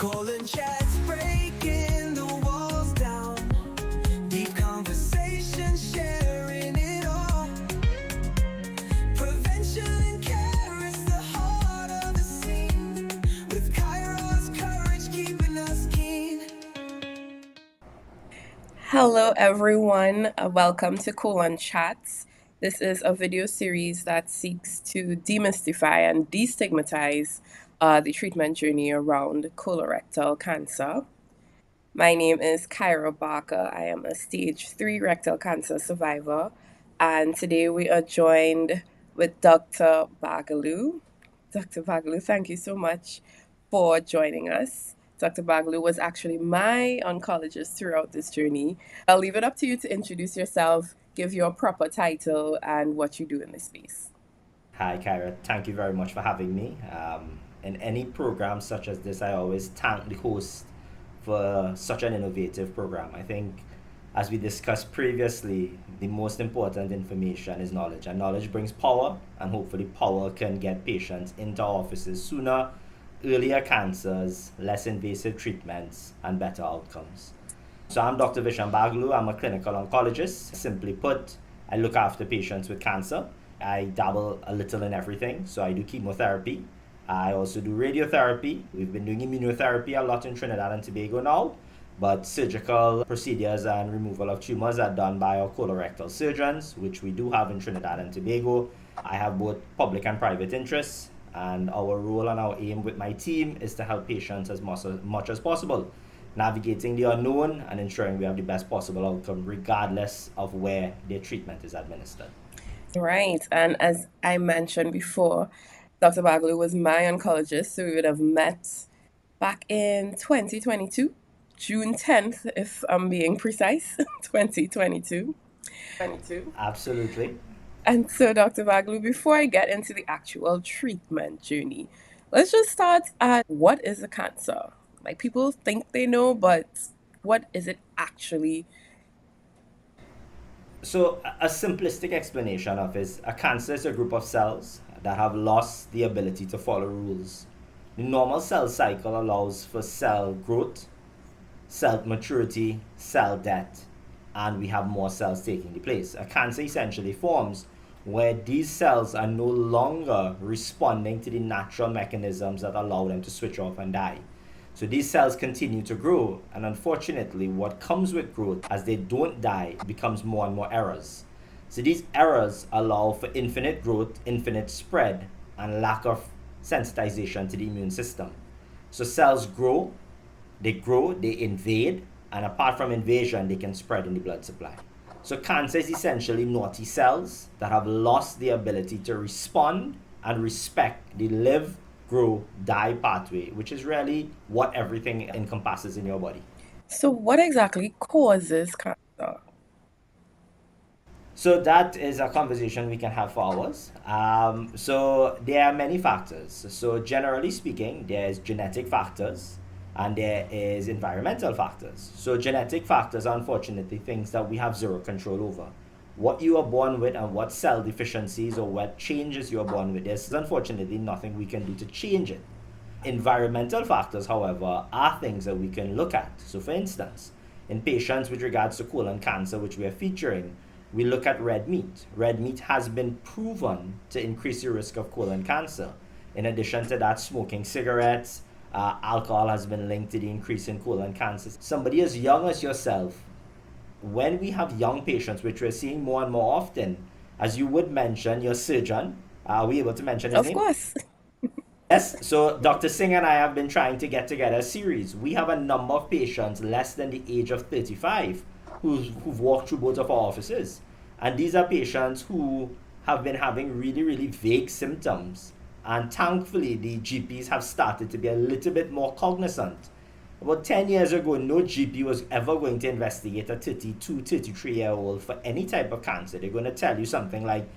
Colon chats breaking the walls down. Deep conversation, sharing it all. Prevention and care is the heart of the scene. With Kyra's courage keeping us keen. Hello, everyone. Welcome to Colon Chats. This is a video series that seeks to demystify and destigmatize the treatment journey around colorectal cancer. My name is Kyra Barker. I am a stage 3 rectal cancer survivor, and today we are joined with Dr. Bhagaloo. Dr. Bhagaloo, thank you so much for joining us. Dr. Bhagaloo was actually my oncologist throughout this journey. I'll leave it up to you to introduce yourself, give your proper title, and what you do in this space. Hi, Kyra. Thank you very much for having me. In any program such as this, I always thank the host for such an innovative program. I think, as we discussed previously, the most important information is knowledge, and knowledge brings power, and hopefully power can get patients into our offices sooner, earlier cancers, less invasive treatments, and better outcomes. So I'm Dr. Visham Bhagaloo. I'm a clinical oncologist. Simply put, I look after patients with cancer. I dabble a little in everything. So I do chemotherapy. I also do radiotherapy. We've been doing immunotherapy a lot in Trinidad and Tobago now, but surgical procedures and removal of tumors are done by our colorectal surgeons, which we do have in Trinidad and Tobago. I have both public and private interests, and our role and our aim with my team is to help patients as much as possible, navigating the unknown and ensuring we have the best possible outcome regardless of where their treatment is administered. Right, and as I mentioned before, Dr. Bhagaloo was my oncologist, so we would have met back in 2022, June 10th, if I'm being precise, 2022. Absolutely. And so, Dr. Bhagaloo, before I get into the actual treatment journey, let's just start at what is a cancer? Like, people think they know, but what is it actually? So a simplistic explanation of is a cancer is a group of cells that have lost the ability to follow rules. The normal cell cycle allows for cell growth, cell maturity, cell death, and we have more cells taking the place. A cancer essentially forms where these cells are no longer responding to the natural mechanisms that allow them to switch off and die. So these cells continue to grow, and unfortunately, what comes with growth as they don't die becomes more and more errors. So these errors allow for infinite growth, infinite spread, and lack of sensitization to the immune system. So cells grow, they invade, and apart from invasion, they can spread in the blood supply. So cancer is essentially naughty cells that have lost the ability to respond and respect the live, grow, die pathway, which is really what everything encompasses in your body. So, what exactly causes cancer? So that is a conversation we can have for hours. So there are many factors. So generally speaking, there's genetic factors and there is environmental factors. So genetic factors are unfortunately things that we have zero control over. What you are born with and what cell deficiencies or what changes you are born with, there's unfortunately nothing we can do to change it. Environmental factors, however, are things that we can look at. So for instance, in patients with regards to colon cancer, which we are featuring, we look at red meat. Red meat has been proven to increase your risk of colon cancer. In addition to that, smoking cigarettes, alcohol has been linked to the increase in colon cancer. Somebody as young as yourself, when we have young patients, which we're seeing more and more often, as you would mention, your surgeon, are we able to mention his name? Of course. Yes, so Dr. Singh and I have been trying to get together a series. We have a number of patients less than the age of 35 who've walked through both of our offices. And these are patients who have been having really, really vague symptoms. And thankfully, the GPs have started to be a little bit more cognizant. About 10 years ago, no GP was ever going to investigate a 32, 33-year-old for any type of cancer. They're going to tell you something like,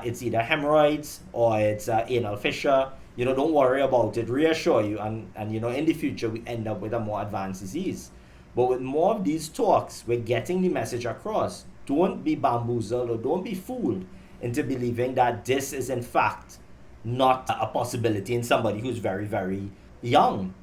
it's either hemorrhoids or it's anal fissure. Don't worry about it, reassure you. And in the future, we end up with a more advanced disease. But with more of these talks, we're getting the message across. Don't be bamboozled or don't be fooled into believing that this is in fact not a possibility in somebody who's very, very young.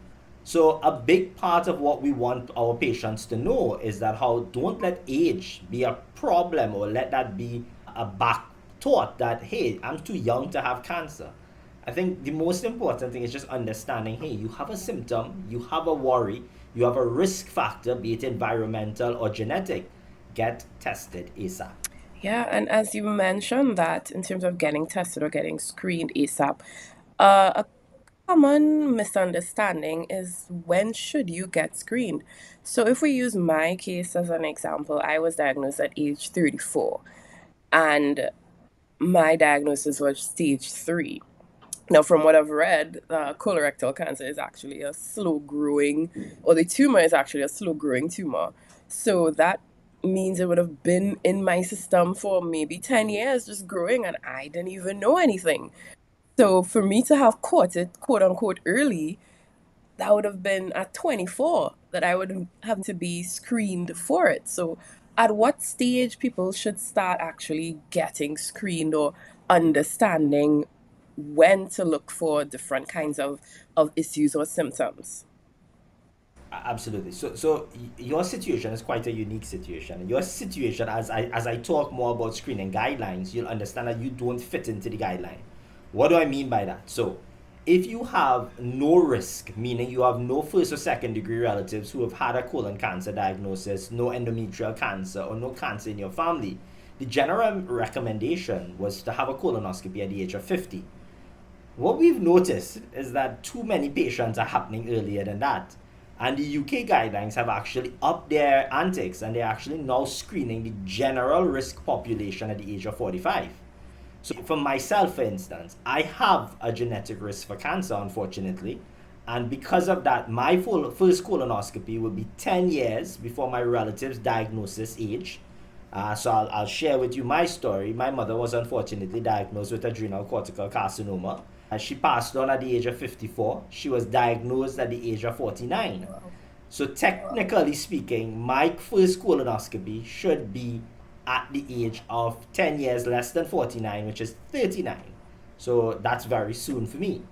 So a big part of what we want our patients to know is that how don't let age be a problem or let that be a back thought that, hey, I'm too young to have cancer. I think the most important thing is just understanding, hey, you have a symptom, you have a worry, you have a risk factor, be it environmental or genetic. Get tested ASAP. Yeah, and as you mentioned that in terms of getting tested or getting screened ASAP, a common misunderstanding is when should you get screened? So if we use my case as an example, I was diagnosed at age 34 and my diagnosis was stage 3. Now, from what I've read, colorectal cancer is actually a slow growing, or the tumor is actually a slow growing tumor. So that means it would have been in my system for maybe 10 years, just growing, and I didn't even know anything. So for me to have caught it, quote unquote, early, that would have been at 24 that I would have to be screened for it. So, at what stage people should start actually getting screened or understanding when to look for different kinds of issues or symptoms? Absolutely. So your situation is quite a unique situation. Your situation, as I talk more about screening guidelines, you'll understand that you don't fit into the guideline. What do I mean by that? So, if you have no risk, meaning you have no first or second degree relatives who have had a colon cancer diagnosis, no endometrial cancer, or no cancer in your family, the general recommendation was to have a colonoscopy at the age of 50. What we've noticed is that too many patients are happening earlier than that. And the UK guidelines have actually upped their antics and they're actually now screening the general risk population at the age of 45. So, for myself, for instance, I have a genetic risk for cancer, unfortunately. And because of that, my first colonoscopy will be 10 years before my relative's diagnosis age. So I'll share with you my story. My mother was unfortunately diagnosed with adrenal cortical carcinoma. She passed on at the age of 54. She was diagnosed at the age of 49. Wow. So technically speaking, my first colonoscopy should be at the age of 10 years less than 49, which is 39. So that's very soon for me.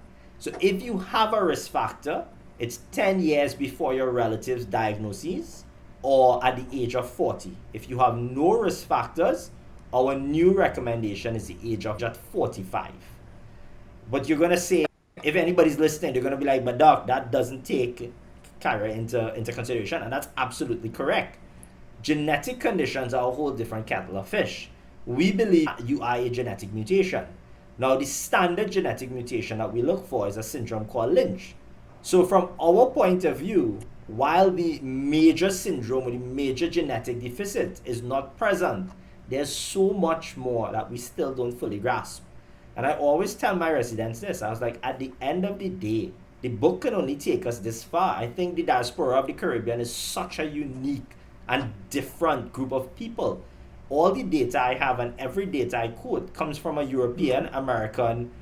So if you have a risk factor, it's 10 years before your relative's diagnosis or at the age of 40. If you have no risk factors, our new recommendation is the age of just 45. But you're going to say, if anybody's listening, they're going to be like, but doc, that doesn't take Kyra into consideration. And that's absolutely correct. Genetic conditions are a whole different kettle of fish. We believe you are a genetic mutation. Now, the standard genetic mutation that we look for is a syndrome called Lynch. So, from our point of view, while the major syndrome or the major genetic deficit is not present, there's so much more that we still don't fully grasp. And I always tell my residents this. I was like, at the end of the day, the book can only take us this far. I think the diaspora of the Caribbean is such a unique and different group of people. All the data I have and every data I quote comes from a European, American,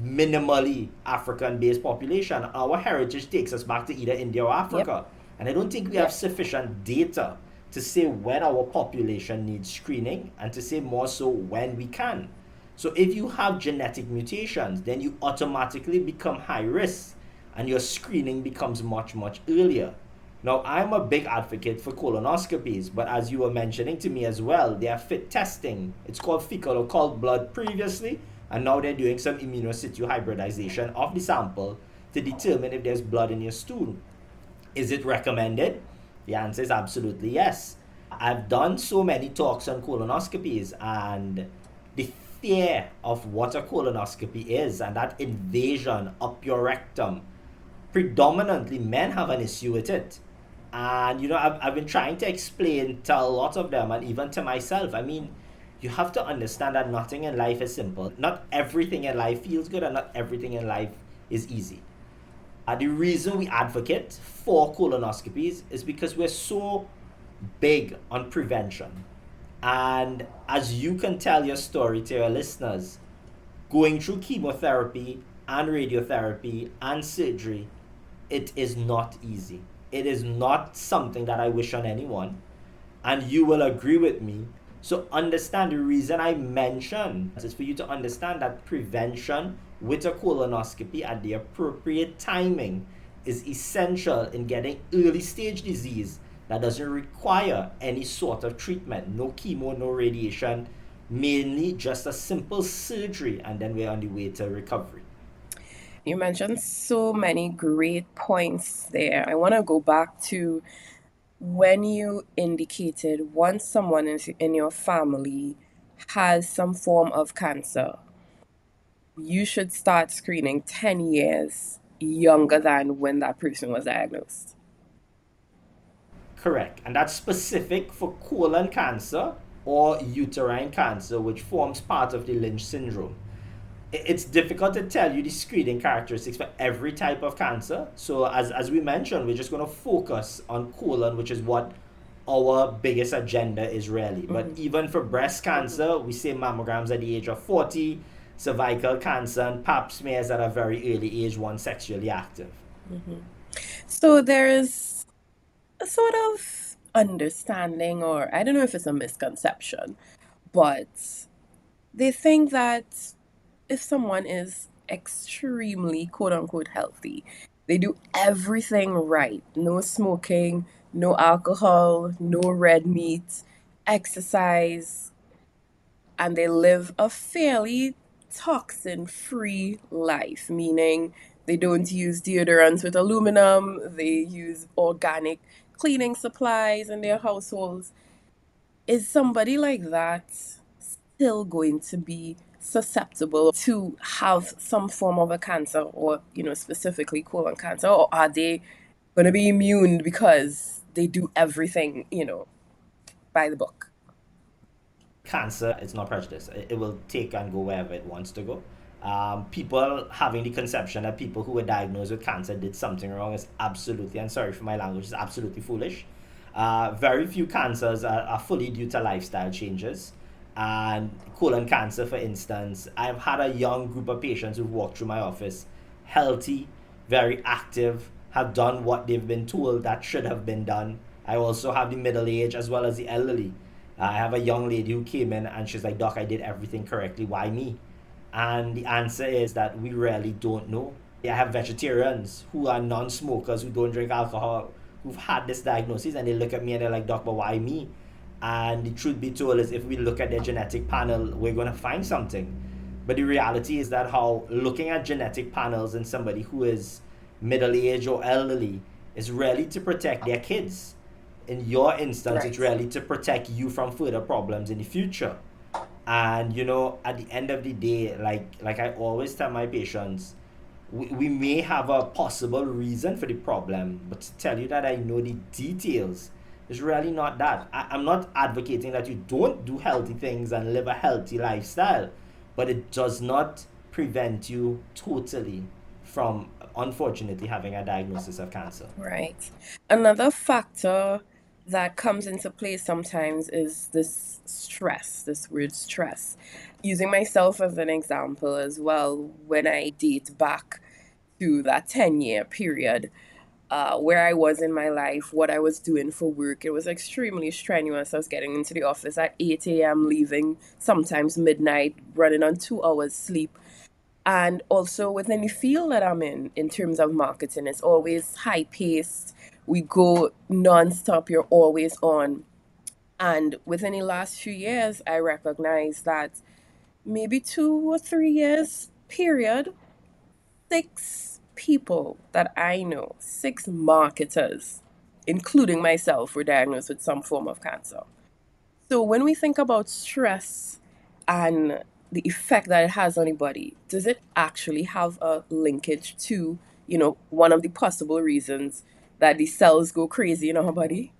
minimally African based population. Our heritage takes us back to either India or Africa. Yep. And I don't think we have sufficient data to say when our population needs screening and to say more so when we can. So if you have genetic mutations, then you automatically become high risk and your screening becomes much, much earlier. Now, I'm a big advocate for colonoscopies, but as you were mentioning to me as well, they are fit testing. It's called fecal occult blood previously, and now they're doing some immunositu hybridization of the sample to determine if there's blood in your stool. Is it recommended? The answer is absolutely yes. I've done so many talks on colonoscopies, and the fear of what a colonoscopy is and that invasion up your rectum, predominantly men have an issue with it. And I've been trying to explain to a lot of them and even to myself. I mean, you have to understand that nothing in life is simple. Not everything in life feels good and not everything in life is easy. The reason we advocate for colonoscopies is because we're so big on prevention. And as you can tell your story to your listeners, going through chemotherapy and radiotherapy and surgery, it is not easy. It is not something that I wish on anyone. And you will agree with me. So understand the reason I mention is for you to understand that prevention with a colonoscopy at the appropriate timing is essential in getting early stage disease that doesn't require any sort of treatment, no chemo, no radiation, mainly just a simple surgery, and then we're on the way to recovery. You mentioned so many great points there. I want to go back to when you indicated once someone in your family has some form of cancer, you should start screening 10 years younger than when that person was diagnosed. Correct. And that's specific for colon cancer or uterine cancer, which forms part of the Lynch syndrome. It's difficult to tell you the screening characteristics for every type of cancer. So, as we mentioned, we're just going to focus on colon, which is what our biggest agenda is really. But even for breast cancer, we say mammograms at the age of 40, cervical cancer, and pap smears at a very early age once sexually active. So there's a sort of understanding, or I don't know if it's a misconception, but they think that if someone is extremely quote unquote healthy, they do everything right: no smoking, no alcohol, no red meat, exercise, and they live a fairly toxin free life, meaning they don't use deodorants with aluminum, they use organic cleaning supplies in their households. Is somebody like that still going to be susceptible to have some form of a cancer, or specifically colon cancer, or are they going to be immune because they do everything by the book? Cancer, it's not prejudice. It will take and go wherever it wants to go. People having the conception that people who were diagnosed with cancer did something wrong is absolutely, and sorry for my language, is absolutely foolish. Very few cancers are fully due to lifestyle changes. And colon cancer, for instance, I've had a young group of patients who've walked through my office, healthy, very active, have done what they've been told that should have been done. I also have the middle age as well as the elderly. I have a young lady who came in and she's like, Doc, I did everything correctly. Why me? And the answer is that we really don't know. I have vegetarians who are non smokers, who don't drink alcohol, who've had this diagnosis, and they look at me and they're like, Doc, but why me? And the truth be told is, if we look at their genetic panel, we're going to find something. But the reality is that how looking at genetic panels in somebody who is middle aged or elderly is really to protect their kids. In your instance, it's Right. really to protect you from further problems in the future. And at the end of the day, like I always tell my patients, we may have a possible reason for the problem, but to tell you that I know the details is really not that. I'm not advocating that you don't do healthy things and live a healthy lifestyle, but it does not prevent you totally from, unfortunately, having a diagnosis of cancer. Right. Another factor that comes into play sometimes is this stress, this word stress. Using myself as an example as well, when I date back to that 10-year period, where I was in my life, what I was doing for work, it was extremely strenuous. I was getting into the office at 8 a.m., leaving sometimes midnight, running on 2 hours sleep. And also within the field that I'm in terms of marketing, it's always high paced. We go nonstop, you're always on. And within the last few years, I recognize that maybe 2 or 3 years period, 6 people that I know, 6 marketers, including myself, were diagnosed with some form of cancer. So when we think about stress and the effect that it has on the body, does it actually have a linkage to, one of the possible reasons that the cells go crazy in our body?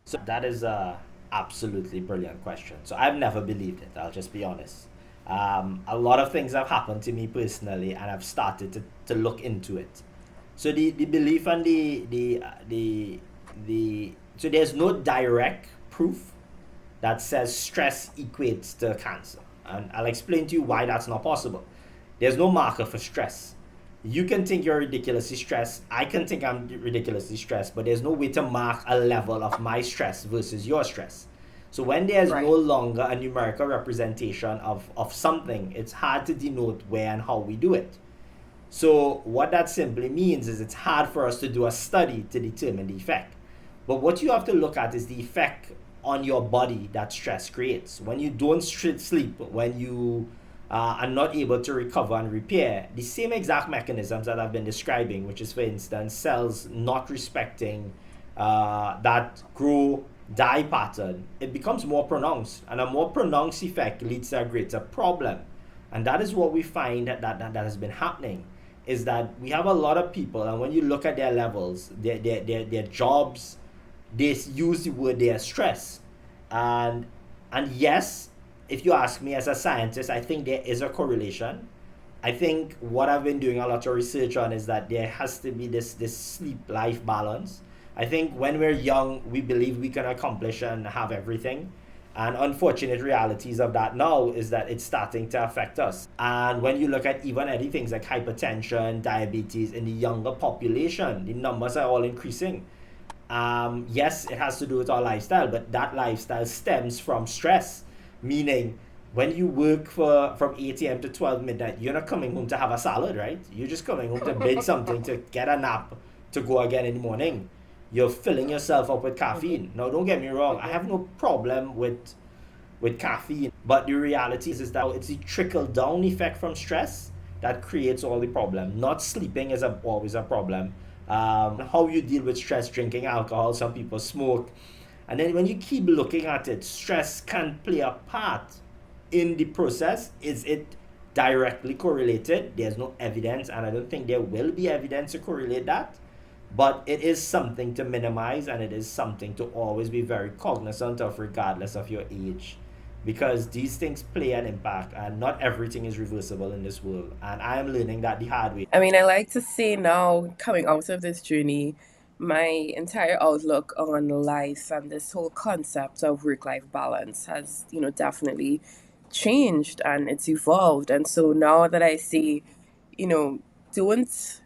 So that is a absolutely brilliant question. So I've never believed it. I'll just be honest. A lot of things have happened to me personally, and I've started to look into it. So the belief and the so there's no direct proof that says stress equates to cancer, and I'll explain to you why that's not possible. There's no marker for stress. You can think you're ridiculously stressed. I can think I'm ridiculously stressed, but there's no way to mark a level of my stress versus your stress. So when there's no Right. longer a numerical representation of something, it's hard to denote where and how we do it. So what that simply means is it's hard for us to do a study to determine the effect. But what you have to look at is the effect on your body that stress creates. When you don't sleep, when you are not able to recover and repair, the same exact mechanisms that I've been describing, which is, for instance, cells not respecting that grow die pattern, it becomes more pronounced. And a more pronounced effect leads to a greater problem. And that is what we find that has been happening, is that we have a lot of people, and when you look at their levels, their jobs, they use the word they are stressed. And yes, if you ask me as a scientist, I think there is a correlation. I think what I've been doing a lot of research on is that there has to be this sleep life balance. I think when we're young, we believe we can accomplish and have everything. And unfortunate realities of that now is that it's starting to affect us. And when you look at even any things like hypertension, diabetes in the younger population, the numbers are all increasing. Yes, it has to do with our lifestyle, but that lifestyle stems from stress. Meaning, when you work for from 8 a.m. to 12 midnight, you're not coming home to have a salad, right? You're just coming home to binge something, to get a nap, to go again in the morning. You're filling yourself up with caffeine. Now, don't get me wrong, I have no problem with caffeine, but the reality is that it's the trickle down effect from stress that creates all the problem. Not sleeping is always a problem. How you deal with stress, drinking alcohol, some people smoke. And then when you keep looking at it, stress can play a part in the process. Is it directly correlated? There's no evidence, and I don't think there will be evidence to correlate that. But it is something to minimize, and it is something to always be very cognizant of, regardless of your age. Because these things play an impact, and not everything is reversible in this world. And I am learning that the hard way. I mean, I like to say now, coming out of this journey, my entire outlook on life and this whole concept of work-life balance has, definitely changed and it's evolved. And so now that I see, you know, don't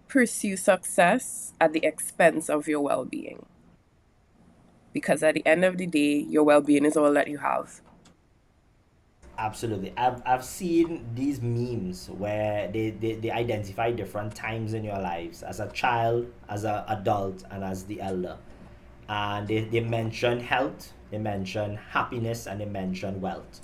pursue success at the expense of your well-being, because at the end of the day, your well-being is all that you have. Absolutely. I've seen these memes where they identify different times in your lives, as a child, as an adult, and as the elder. And they mention health, they mention happiness, and they mention wealth.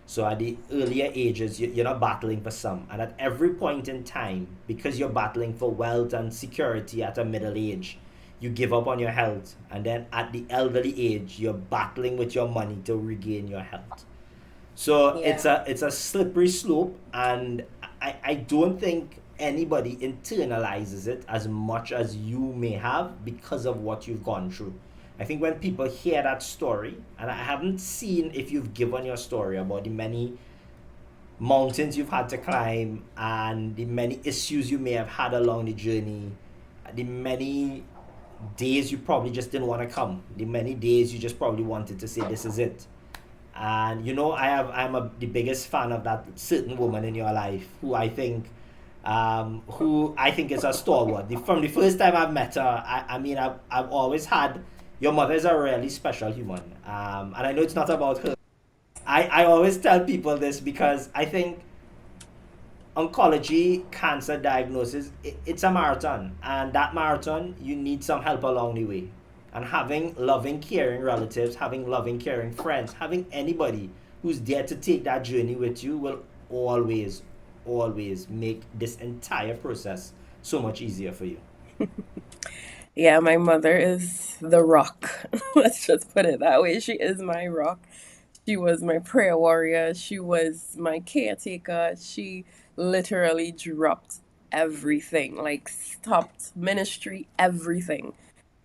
So at the earlier ages, you're not battling for some. And at every point in time, because you're battling for wealth and security at a middle age, you give up on your health. And then at the elderly age, you're battling with your money to regain your health. So Yeah. it's a slippery slope, and I don't think anybody internalizes it as much as you may have because of what you've gone through. I think when people hear that story, and I haven't seen if you've given your story about the many mountains you've had to climb and the many issues you may have had along the journey, the many days you probably just didn't want to come, the many days you just probably wanted to say this is it. And the biggest fan of that certain woman in your life who I think is a stalwart. From the first time I've met her, I mean, I've always had, your mother is a really special human. And I know it's not about her. I always tell people this because I think oncology, cancer diagnosis, it's a marathon. And that marathon, you need some help along the way. And having loving, caring relatives, having loving, caring friends, having anybody who's there to take that journey with you will always, always make this entire process so much easier for you. Yeah, my mother is the rock. Let's just put it that way. She is my rock. She was my prayer warrior. She was my caretaker. She literally dropped everything, like stopped ministry, everything,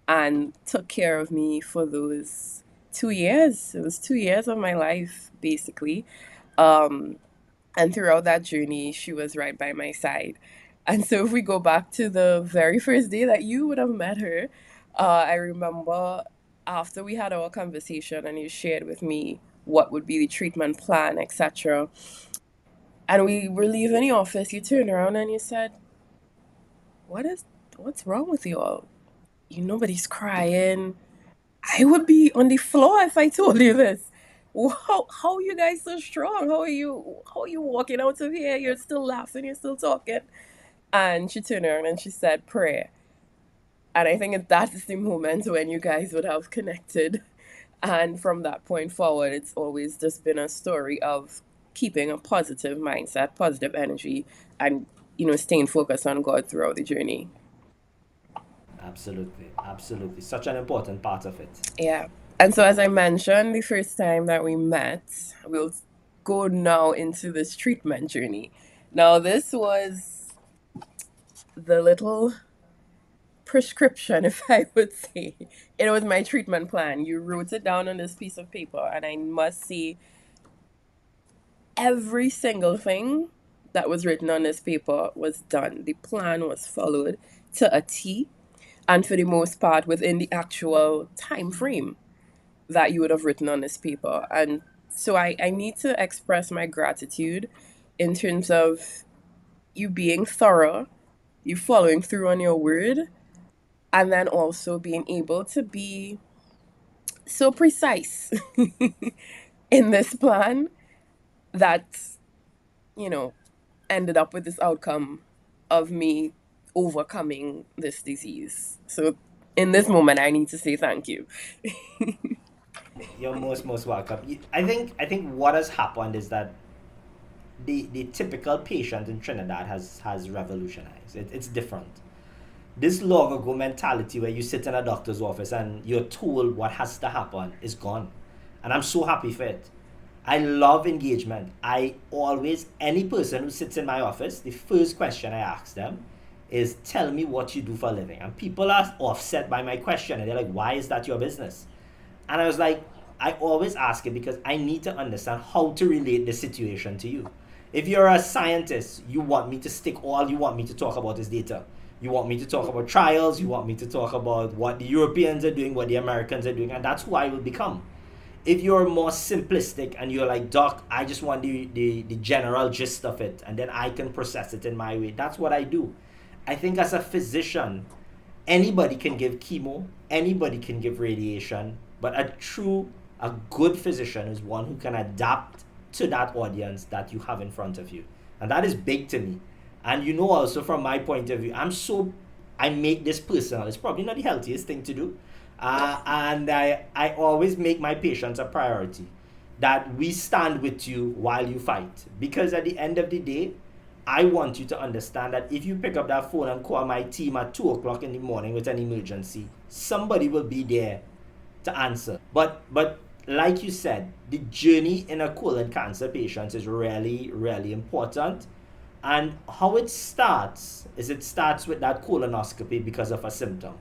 and took care of me for those 2 years. It was 2 years of my life, basically. Um, and throughout that journey, she was right by my side. And so, if we go back to the very first day that you would have met her, I remember after we had our conversation and you shared with me what would be the treatment plan, etc. And we were leaving the office, you turned around and you said, "What is, what's wrong with you all? Nobody's crying. I would be on the floor if I told you this. How are you guys so strong? How are you walking out of here? You're still laughing, you're still talking." And she turned around and she said, "Prayer." And I think that is the moment when you guys would have connected. And from that point forward, it's always just been a story of keeping a positive mindset, positive energy, and, staying focused on God throughout the journey. Absolutely, absolutely. Such an important part of it. Yeah. And so, as I mentioned the first time that we met, we'll go now into this treatment journey. Now, this was the little prescription, if I would say. It was my treatment plan. You wrote it down on this piece of paper, and I must say, every single thing that was written on this paper was done. The plan was followed to a T, and for the most part, within the actual time frame that you would have written on this paper. And so I need to express my gratitude in terms of you being thorough, you following through on your word, and then also being able to be so precise in this plan that, you know, ended up with this outcome of me overcoming this disease. So in this moment, I need to say thank you. You're most welcome. I think what has happened is that the typical patient in Trinidad has revolutionized. It's different. This long ago mentality where you sit in a doctor's office and you're told what has to happen is gone. And I'm so happy for it. I love engagement. I always, any person who sits in my office, the first question I ask them is, tell me what you do for a living. And people are offset by my question and they're like, why is that your business? And I was like, I always ask it because I need to understand how to relate the situation to you. If you're a scientist, you want me to stick all you want me to talk about is data. You want me to talk about trials, you want me to talk about what the Europeans are doing, what the Americans are doing, and that's who I will become. If you're more simplistic and you're like, Doc, I just want the general gist of it, and then I can process it in my way, that's what I do. I think as a physician, anybody can give chemo, anybody can give radiation, but a good physician is one who can adapt to that audience that you have in front of you. And that is big to me. And also from my point of view, I make this personal. It's probably not the healthiest thing to do. And I always make my patients a priority, that we stand with you while you fight. Because at the end of the day, I want you to understand that if you pick up that phone and call my team at 2 o'clock in the morning with an emergency, somebody will be there to answer. But like you said, the journey in a colon cancer patient is really, really important. And how it starts is it starts with that colonoscopy because of a symptom.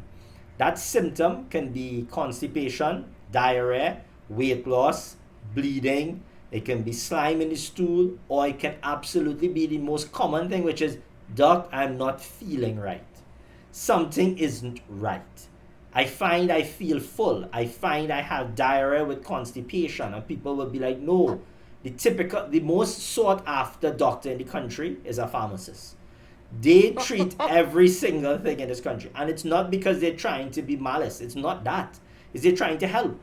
That symptom can be constipation, diarrhea, weight loss, bleeding. It can be slime in the stool, or it can absolutely be the most common thing, which is, Doc, I'm not feeling right. Something isn't right. I find I feel full. I find I have diarrhea with constipation, and people will be like, no. The most sought after doctor in the country is a pharmacist. They treat every single thing in this country. And it's not because they're trying to be malice. It's not that. It's they're trying to help.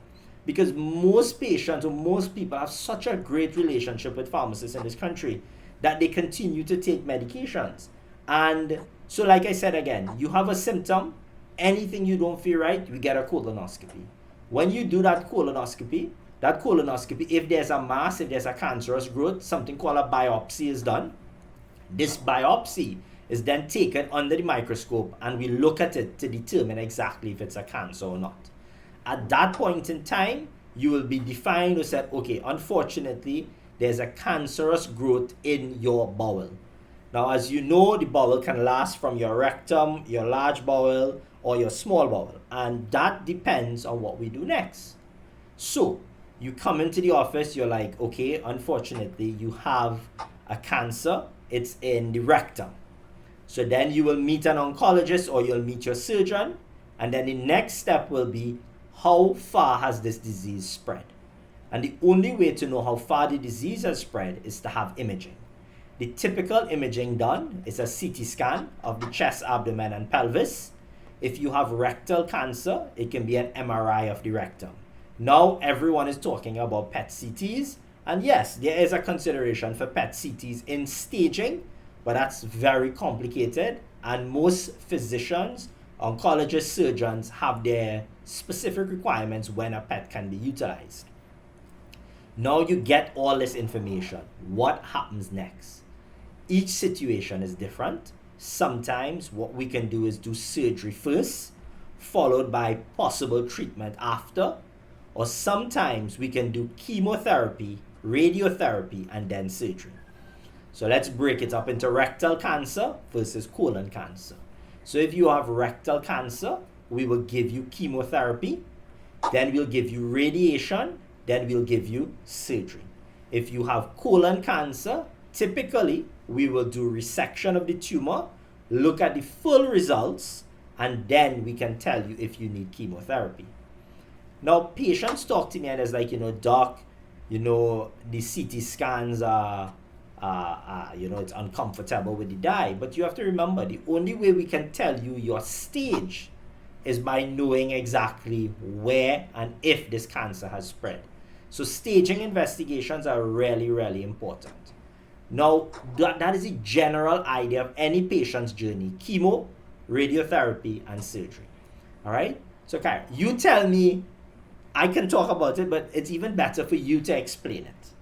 Because most patients or most people have such a great relationship with pharmacists in this country that they continue to take medications. And so, like I said again, you have a symptom, anything you don't feel right, we get a colonoscopy. When you do that colonoscopy, if there's a mass, if there's a cancerous growth, something called a biopsy is done. This biopsy is then taken under the microscope and we look at it to determine exactly if it's a cancer or not. At that point in time, you will be defined or said, okay, unfortunately, there's a cancerous growth in your bowel. Now, as you know, the bowel can last from your rectum, your large bowel, or your small bowel. And that depends on what we do next. So, you come into the office, you're like, okay, unfortunately, you have a cancer. It's in the rectum. So then you will meet an oncologist or you'll meet your surgeon. And then the next step will be, how far has this disease spread? And the only way to know how far the disease has spread is to have imaging. The typical imaging done is a CT scan of the chest, abdomen, and pelvis. If you have rectal cancer, it can be an MRI of the rectum. Now everyone is talking about PET CTs. And yes, there is a consideration for PET CTs in staging, but that's very complicated. And most physicians, oncologists, surgeons have their specific requirements when a PET can be utilized. Now you get all this information. What happens next? Each situation is different. Sometimes what we can do is do surgery first, followed by possible treatment after, or sometimes we can do chemotherapy, radiotherapy, and then surgery. So let's break it up into rectal cancer versus colon cancer. So if you have rectal cancer, we will give you chemotherapy, then we'll give you radiation, then we'll give you surgery. If you have colon cancer, typically we will do resection of the tumor, look at the full results, and then we can tell you if you need chemotherapy. Now, patients talk to me and it's like, doc, the CT scans are, it's uncomfortable with the dye. But you have to remember, the only way we can tell you your stage is by knowing exactly where and if this cancer has spread. So staging investigations are really, really important. Now, that is a general idea of any patient's journey: chemo, radiotherapy, and surgery. All right? So, Kyra, you tell me. I can talk about it, but it's even better for you to explain it.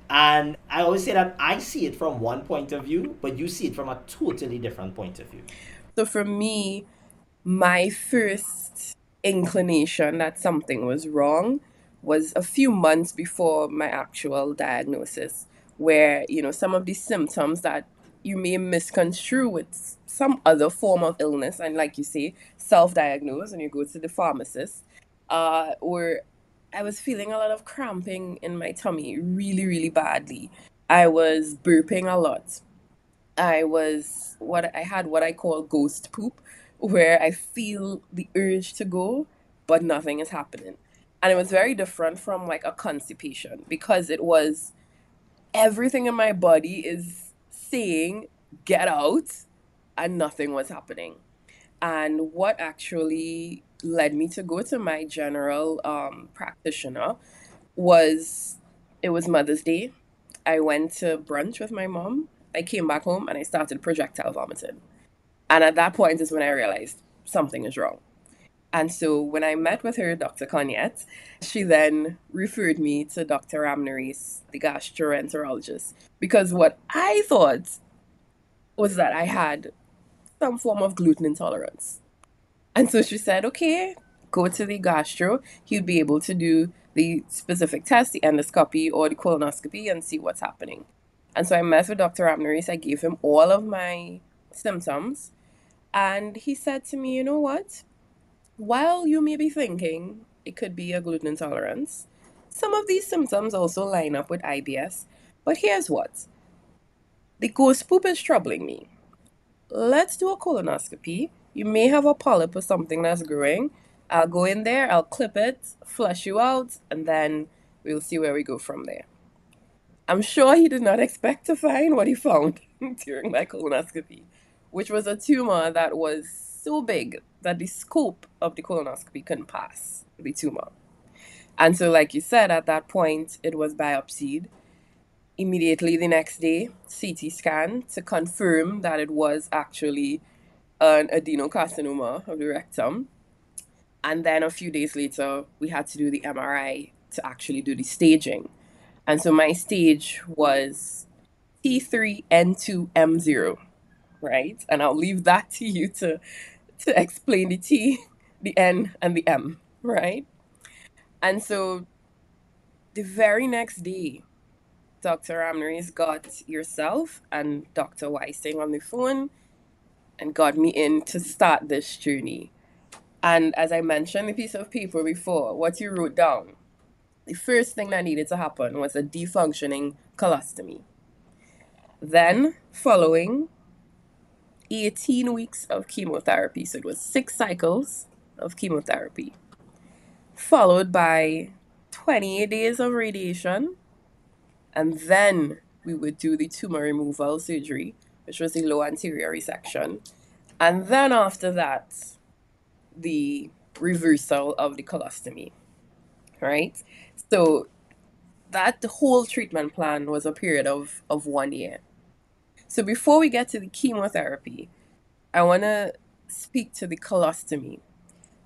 And I always say that I see it from one point of view, but you see it from a totally different point of view. So for me, my first inclination that something was wrong was a few months before my actual diagnosis, where, some of these symptoms that you may misconstrue with some other form of illness, and like you say, self-diagnose and you go to the pharmacist, or I was feeling a lot of cramping in my tummy really, really badly. I was burping a lot. I had what I call ghost poop, where I feel the urge to go, but nothing is happening. And it was very different from like a constipation, because it was everything in my body is saying, get out, and nothing was happening. And what actually led me to go to my general practitioner was, it was Mother's Day. I went to brunch with my mom. I came back home and I started projectile vomiting. And at that point is when I realized something is wrong. And so when I met with her, Dr. Conyette, she then referred me to Dr. Ramnaris, the gastroenterologist, because what I thought was that I had some form of gluten intolerance. And so she said, okay, go to the gastro. He'll be able to do the specific test, the endoscopy or the colonoscopy, and see what's happening. And so I met with Dr. Ramnaris. I gave him all of my symptoms. And he said to me, you know what? While you may be thinking it could be a gluten intolerance, some of these symptoms also line up with IBS. But here's what: the ghost poop is troubling me. Let's do a colonoscopy. You may have a polyp or something that's growing. I'll go in there, I'll clip it, flush you out, and then we'll see where we go from there. I'm sure he did not expect to find what he found during my colonoscopy, which was a tumor that was so big that the scope of the colonoscopy couldn't pass the tumor. And so, like you said, at that point, it was biopsied. Immediately the next day, CT scan to confirm that it was actually an adenocarcinoma of the rectum. And then a few days later, we had to do the MRI to actually do the staging. And so my stage was T3N2M0, right? And I'll leave that to you to explain the T, the N, and the M, right? And so the very next day, Dr. Ramnaris got yourself and Dr. Weissing on the phone and got me in to start this journey. And as I mentioned the piece of paper before, what you wrote down, the first thing that needed to happen was a defunctioning colostomy. Then, following 18 weeks of chemotherapy, so it was 6 cycles of chemotherapy, followed by 28 days of radiation, and then we would do the tumor removal surgery, which was the low anterior resection. And then after that, the reversal of the colostomy, right? So that whole treatment plan was a period of 1 year. So before we get to the chemotherapy, I want to speak to the colostomy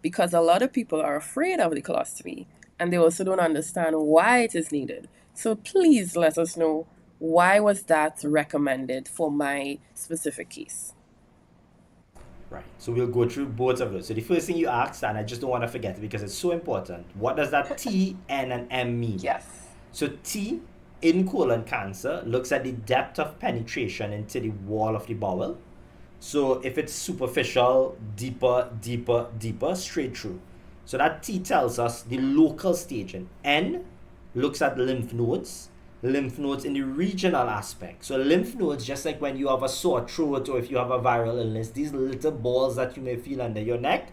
because a lot of people are afraid of the colostomy and they also don't understand why it is needed. So please let us know, why was that recommended for my specific case? Right. So we'll go through both of those. So the first thing you asked, and I just don't want to forget it because it's so important. What does that T, N, and M mean? Yes. So T in colon cancer looks at the depth of penetration into the wall of the bowel. So if it's superficial, deeper, deeper, deeper, straight through. So that T tells us the local staging. N looks at lymph nodes in the regional aspect. So lymph nodes, just like when you have a sore throat or if you have a viral illness, these little balls that you may feel under your neck,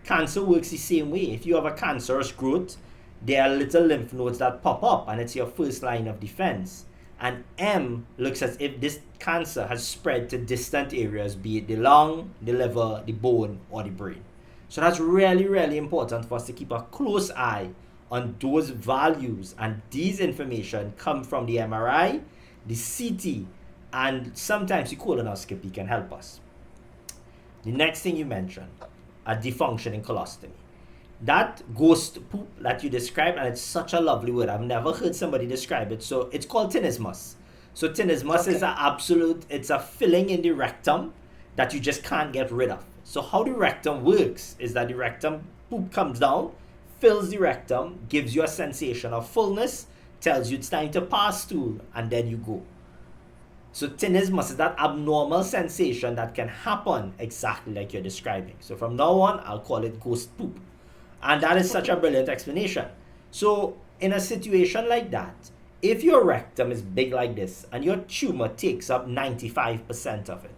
cancer works the same way. If you have a cancerous growth, there are little lymph nodes that pop up and it's your first line of defense. And M looks as if this cancer has spread to distant areas, be it the lung, the liver, the bone, or the brain. So that's really, really important for us to keep a close eye on those values. And these information come from the MRI, the CT, and sometimes the colonoscopy can help us. The next thing you mentioned, a defunctioning colostomy. That ghost poop that you described, and it's such a lovely word. I've never heard somebody describe it. So it's called tenesmus. So tenesmus is it's a filling in the rectum that you just can't get rid of. So how the rectum works is that the rectum poop comes down, fills the rectum, gives you a sensation of fullness, tells you it's time to pass stool, and then you go. So tenesmus is that abnormal sensation that can happen exactly like you're describing. So from now on, I'll call it ghost poop. And that is such a brilliant explanation. So in a situation like that, if your rectum is big like this and your tumor takes up 95% of it,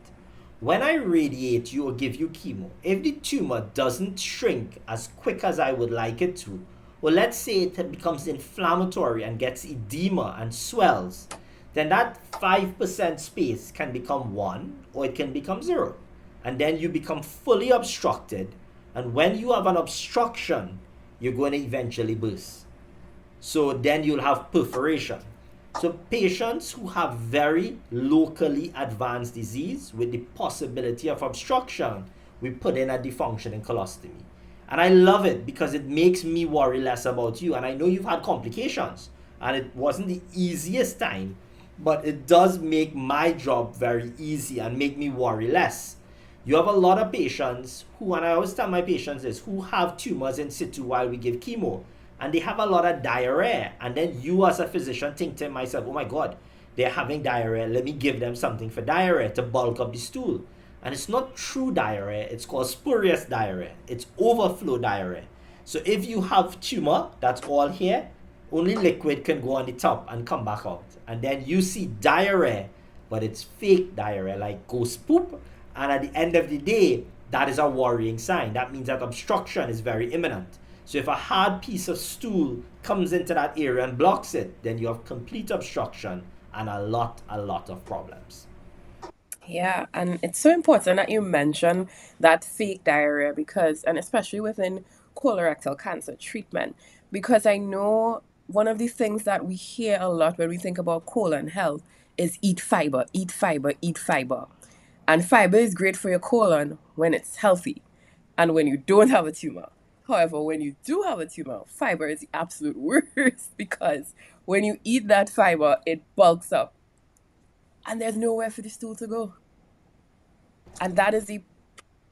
when I radiate you or give you chemo, if the tumor doesn't shrink as quick as I would like it to, well, let's say it becomes inflammatory and gets edema and swells, then that 5% space can become 1 or it can become 0. And then you become fully obstructed. And when you have an obstruction, you're going to eventually burst. So then you'll have perforation. So patients who have very locally advanced disease with the possibility of obstruction, we put in a defunctioning colostomy. And I love it because it makes me worry less about you. And I know you've had complications and it wasn't the easiest time, but it does make my job very easy and make me worry less. You have a lot of patients who, and I always tell my patients this, who have tumors in situ while we give chemo, and they have a lot of diarrhea. And then you as a physician think to myself, oh my God, they're having diarrhea. Let me give them something for diarrhea to bulk up the stool. And it's not true diarrhea. It's called spurious diarrhea. It's overflow diarrhea. So if you have tumor that's all here, only liquid can go on the top and come back out. And then you see diarrhea, but it's fake diarrhea, like ghost poop. And at the end of the day, that is a worrying sign. That means that obstruction is very imminent. So if a hard piece of stool comes into that area and blocks it, then you have complete obstruction and a lot of problems. Yeah, and it's so important that you mention that fake diarrhea because, and especially within colorectal cancer treatment, because I know one of the things that we hear a lot when we think about colon health is eat fiber, eat fiber, eat fiber. And fiber is great for your colon when it's healthy and when you don't have a tumor. However, when you do have a tumor, fiber is the absolute worst because when you eat that fiber, it bulks up and there's nowhere for the stool to go. And that is the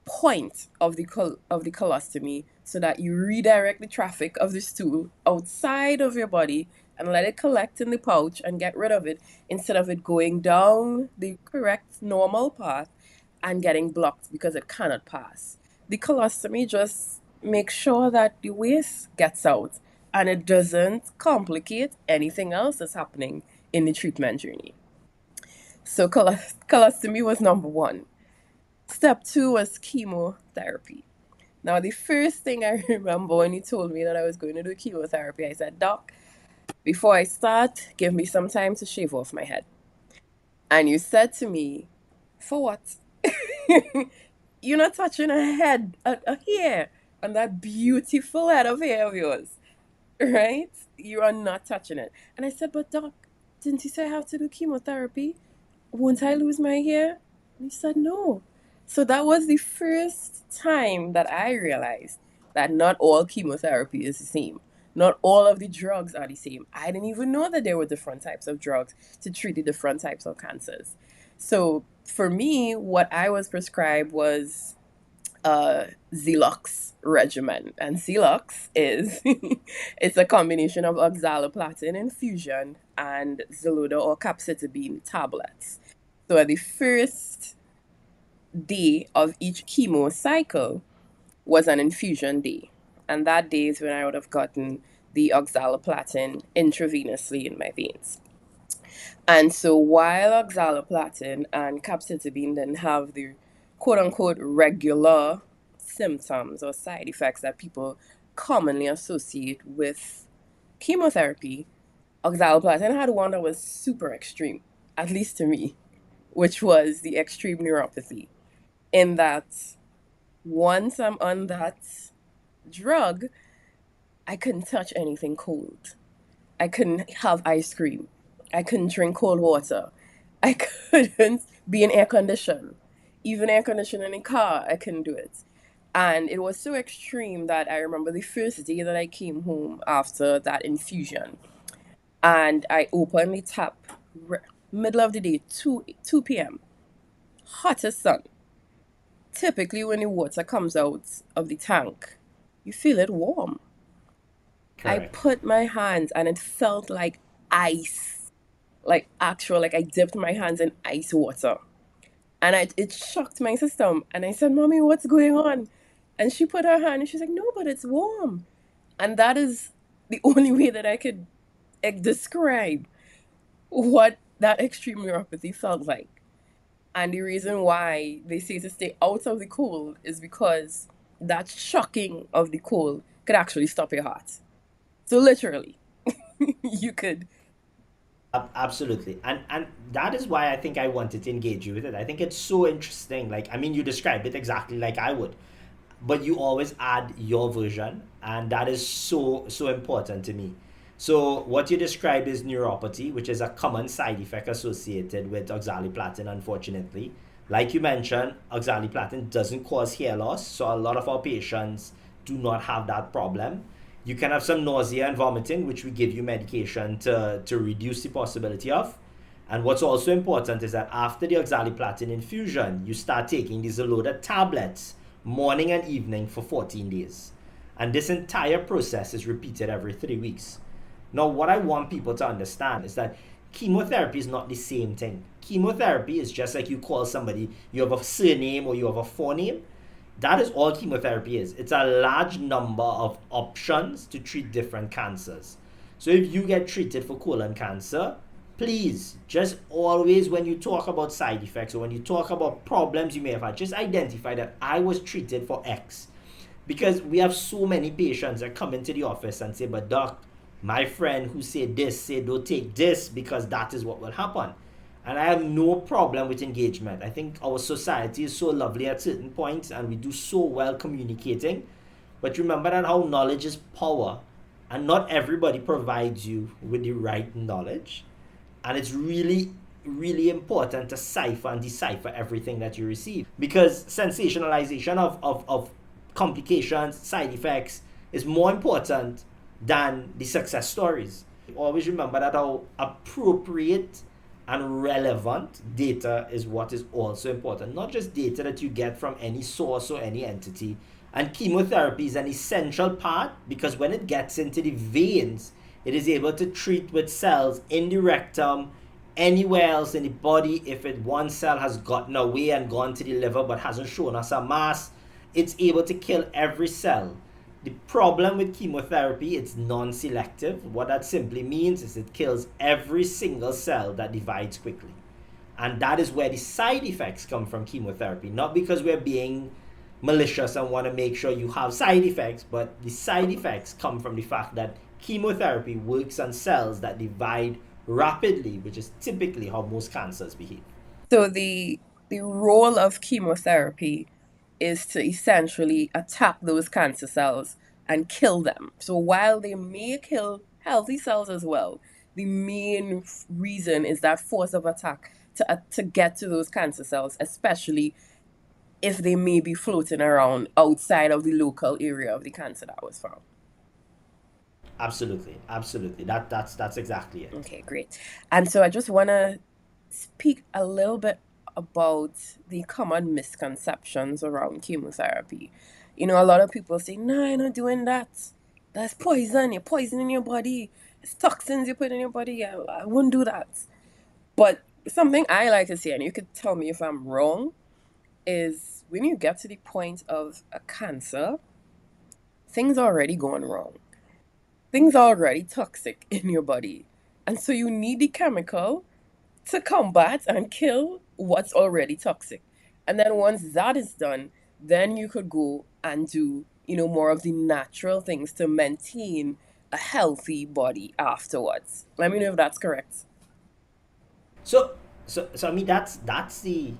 point of the colostomy, so that you redirect the traffic of the stool outside of your body and let it collect in the pouch and get rid of it instead of it going down the correct normal path and getting blocked because it cannot pass. The colostomy just makes sure that the waste gets out and it doesn't complicate anything else that's happening in the treatment journey. So colostomy was number one. Step two was chemotherapy. Now, the first thing I remember when you told me that I was going to do chemotherapy, I said, Doc, before I start, give me some time to shave off my head. And you said to me, for what? You're not touching a head, a hair, on that beautiful head of hair of yours, right? You are not touching it. And I said, but Doc, didn't you say I have to do chemotherapy? won't I lose my hair? And he said, no. So that was the first time that I realized that not all chemotherapy is the same. Not all of the drugs are the same. I didn't even know that there were different types of drugs to treat the different types of cancers. So for me, what I was prescribed was Zelox regimen. And Zelox is it's a combination of oxaliplatin infusion and Xeloda or capecitabine tablets. So at the first day of each chemo cycle was an infusion day. And that day is when I would have gotten the oxaliplatin intravenously in my veins. And so while oxaliplatin and capecitabine didn't have the quote unquote regular symptoms or side effects that people commonly associate with chemotherapy, oxaliplatin had one that was super extreme, at least to me, which was the extreme neuropathy. In that once I'm on that drug, I couldn't touch anything cold. I couldn't have ice cream. I couldn't drink cold water. I couldn't be in air condition. Even air conditioning in a car, I couldn't do it. And it was so extreme that I remember the first day that I came home after that infusion. And I opened the tap, middle of the day, 2 p.m., hottest sun. Typically, when the water comes out of the tank, you feel it warm. I Correct. put my hands and it felt like ice, like actual, like I dipped my hands in ice water. And it shocked my system. And I said, Mommy, what's going on? And she put her hand and she's like, no, but it's warm. And that is the only way that I could describe what that extreme neuropathy felt like. And the reason why they say to stay out of the cold is because that shocking of the cold could actually stop your heart. So literally, you could. Absolutely, and that is why I think I wanted to engage you with it. I think it's so interesting. Like, I mean, you described it exactly like I would, but you always add your version, and that is so important to me. So what you described is neuropathy, which is a common side effect associated with oxaliplatin. Unfortunately, like you mentioned, oxaliplatin doesn't cause hair loss, so a lot of our patients do not have that problem. You can have some nausea and vomiting, which we give you medication to reduce the possibility of. And what's also important is that after the oxaliplatin infusion, you start taking these loaded tablets morning and evening for 14 days. And this entire process is repeated every 3 weeks. Now, what I want people to understand is that chemotherapy is not the same thing. Chemotherapy is just like you call somebody, you have a surname or you have a forename. That is all chemotherapy is. It's a large number of options to treat different cancers. So if you get treated for colon cancer, please just always, when you talk about side effects or when you talk about problems you may have had, just identify that I was treated for X. Because we have so many patients that come into the office and say, but doc, my friend who said this said don't take this because that is what will happen. And I have no problem with engagement. I think our society is so lovely at certain points and we do so well communicating. But remember that how knowledge is power, and not everybody provides you with the right knowledge. And it's really important to cipher and decipher everything that you receive, because sensationalization of complications, side effects is more important than the success stories. Always remember that how appropriate and relevant data is what is also important, not just data that you get from any source or any entity. And chemotherapy is an essential part because when it gets into the veins, it is able to treat with cells in the rectum, anywhere else in the body. If it one cell has gotten away and gone to the liver but hasn't shown us a mass, it's able to kill every cell. The problem with chemotherapy, it's non-selective. What that simply means is it kills every single cell that divides quickly. And that is where the side effects come from chemotherapy. Not because we're being malicious and want to make sure you have side effects, but the side effects come from the fact that chemotherapy works on cells that divide rapidly, which is typically how most cancers behave. So the role of chemotherapy is to essentially attack those cancer cells and kill them. So while they may kill healthy cells as well, the main reason is that force of attack to get to those cancer cells, especially if they may be floating around outside of the local area of the cancer that was found. Absolutely, absolutely. That's exactly it. Okay, great. And so I just want to speak a little bit about the common misconceptions around chemotherapy. You know, a lot of people say, no, you're not doing that. That's poison. You're poisoning your body. It's toxins you put in your body. I wouldn't do that. But something I like to say, and you could tell me if I'm wrong, is when you get to the point of a cancer, things are already going wrong. Things are already toxic in your body. And so you need the chemical to combat and kill what's already toxic. And then once that is done, then you could go and do, more of the natural things to maintain a healthy body afterwards. Let me know if that's correct. So I mean that's the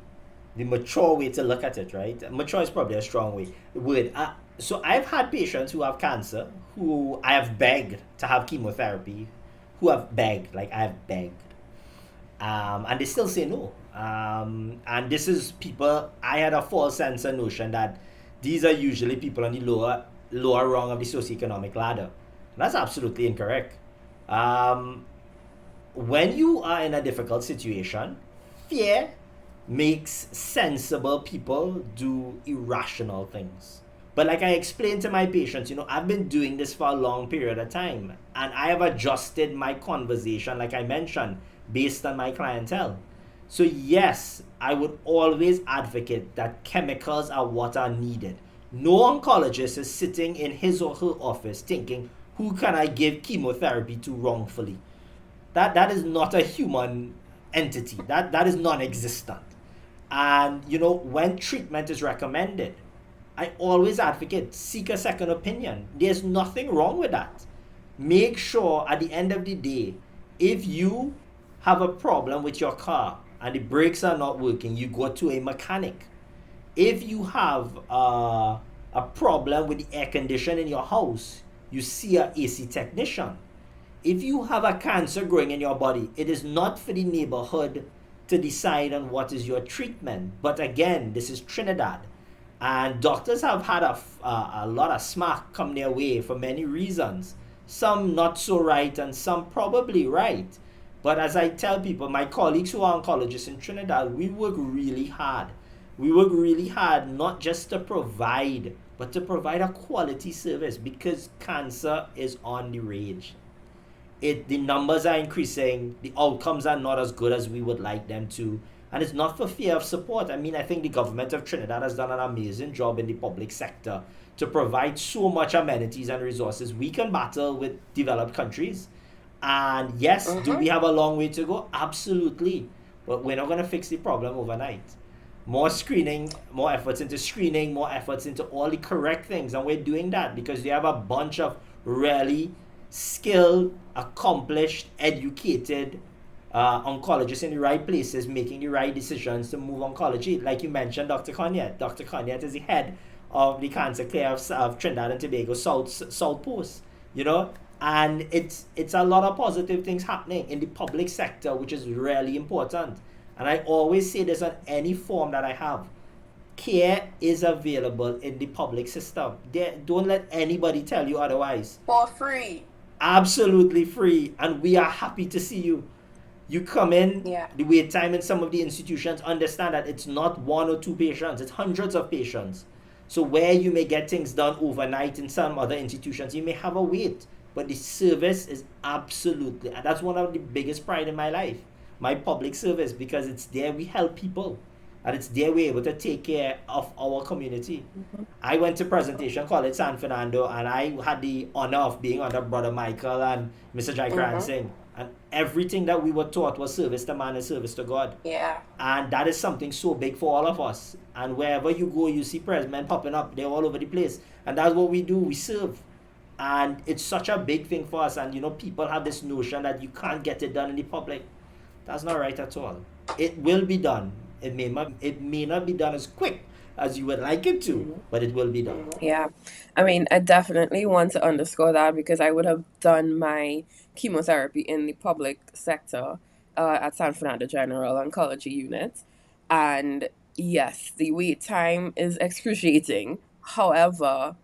mature way to look at it, right? Mature is probably a strong word. So I've had patients who have cancer who I have begged to have chemotherapy, who have begged, like I've begged, and they still say no. And this is people. I had a false sense of notion that these are usually people on the lower rung of the socioeconomic ladder. That's absolutely incorrect. Um, when you are in a difficult situation, fear makes sensible people do irrational things. But like I explained to my patients, I've been doing this for a long period of time and I have adjusted my conversation, like I mentioned, based on my clientele. So, yes, I would always advocate that chemicals are what are needed. No oncologist is sitting in his or her office thinking, who can I give chemotherapy to wrongfully? That is not a human entity. That is non-existent. And when treatment is recommended, I always advocate seek a second opinion. There's nothing wrong with that. Make sure at the end of the day, if you have a problem with your car and the brakes are not working, you go to a mechanic. If you have a problem with the air condition in your house, you see an AC technician. If you have a cancer growing in your body, it is not for the neighborhood to decide on what is your treatment. But again, this is Trinidad. And doctors have had a lot of smack come their way for many reasons. Some not so right and some probably right. But as I tell people, my colleagues who are oncologists in Trinidad, we work really hard. We work really hard not just to provide, but to provide a quality service because cancer is on the rage. The numbers are increasing, the outcomes are not as good as we would like them to, and it's not for fear of support. I mean, I think the government of Trinidad has done an amazing job in the public sector to provide so much amenities and resources. We can battle with developed countries, and yes, do we have a long way to go? Absolutely, but we're not going to fix the problem overnight. More screening, more efforts into screening, more efforts into all the correct things, and we're doing that because we have a bunch of really skilled, accomplished, educated oncologists in the right places making the right decisions to move oncology. Like you mentioned, Dr. Conyet. Dr. Conyet is the head of the Cancer Care of Trinidad and Tobago South Post, and it's a lot of positive things happening in the public sector, which is really important. And I always say this on any form that I have. Care is available in the public system. Don't let anybody tell you otherwise. For free. Absolutely free, and we are happy to see you. You come in, Yeah. the wait time in some of the institutions, understand that it's not one or two patients, it's hundreds of patients. So where you may get things done overnight in some other institutions, you may have a wait, but the service is absolutely, and that's one of the biggest pride in my life, my public service, because it's there we help people. And it's there we're able to take care of our community. I went to Presentation College San Fernando and I had the honor of being under Brother Michael and Mr. Jai Karan Singh. And everything that we were taught was service to man and service to God. Yeah. And that is something so big for all of us. And wherever you go, you see press men popping up. They're all over the place. And that's what we do. We serve. And it's such a big thing for us. And people have this notion that you can't get it done in the public. That's not right at all. It will be done. It may not be done as quick as you would like it to, but it will be done. Yeah. I mean, I definitely want to underscore that because I would have done my chemotherapy in the public sector at San Fernando General Oncology Unit. And yes, the wait time is excruciating. However,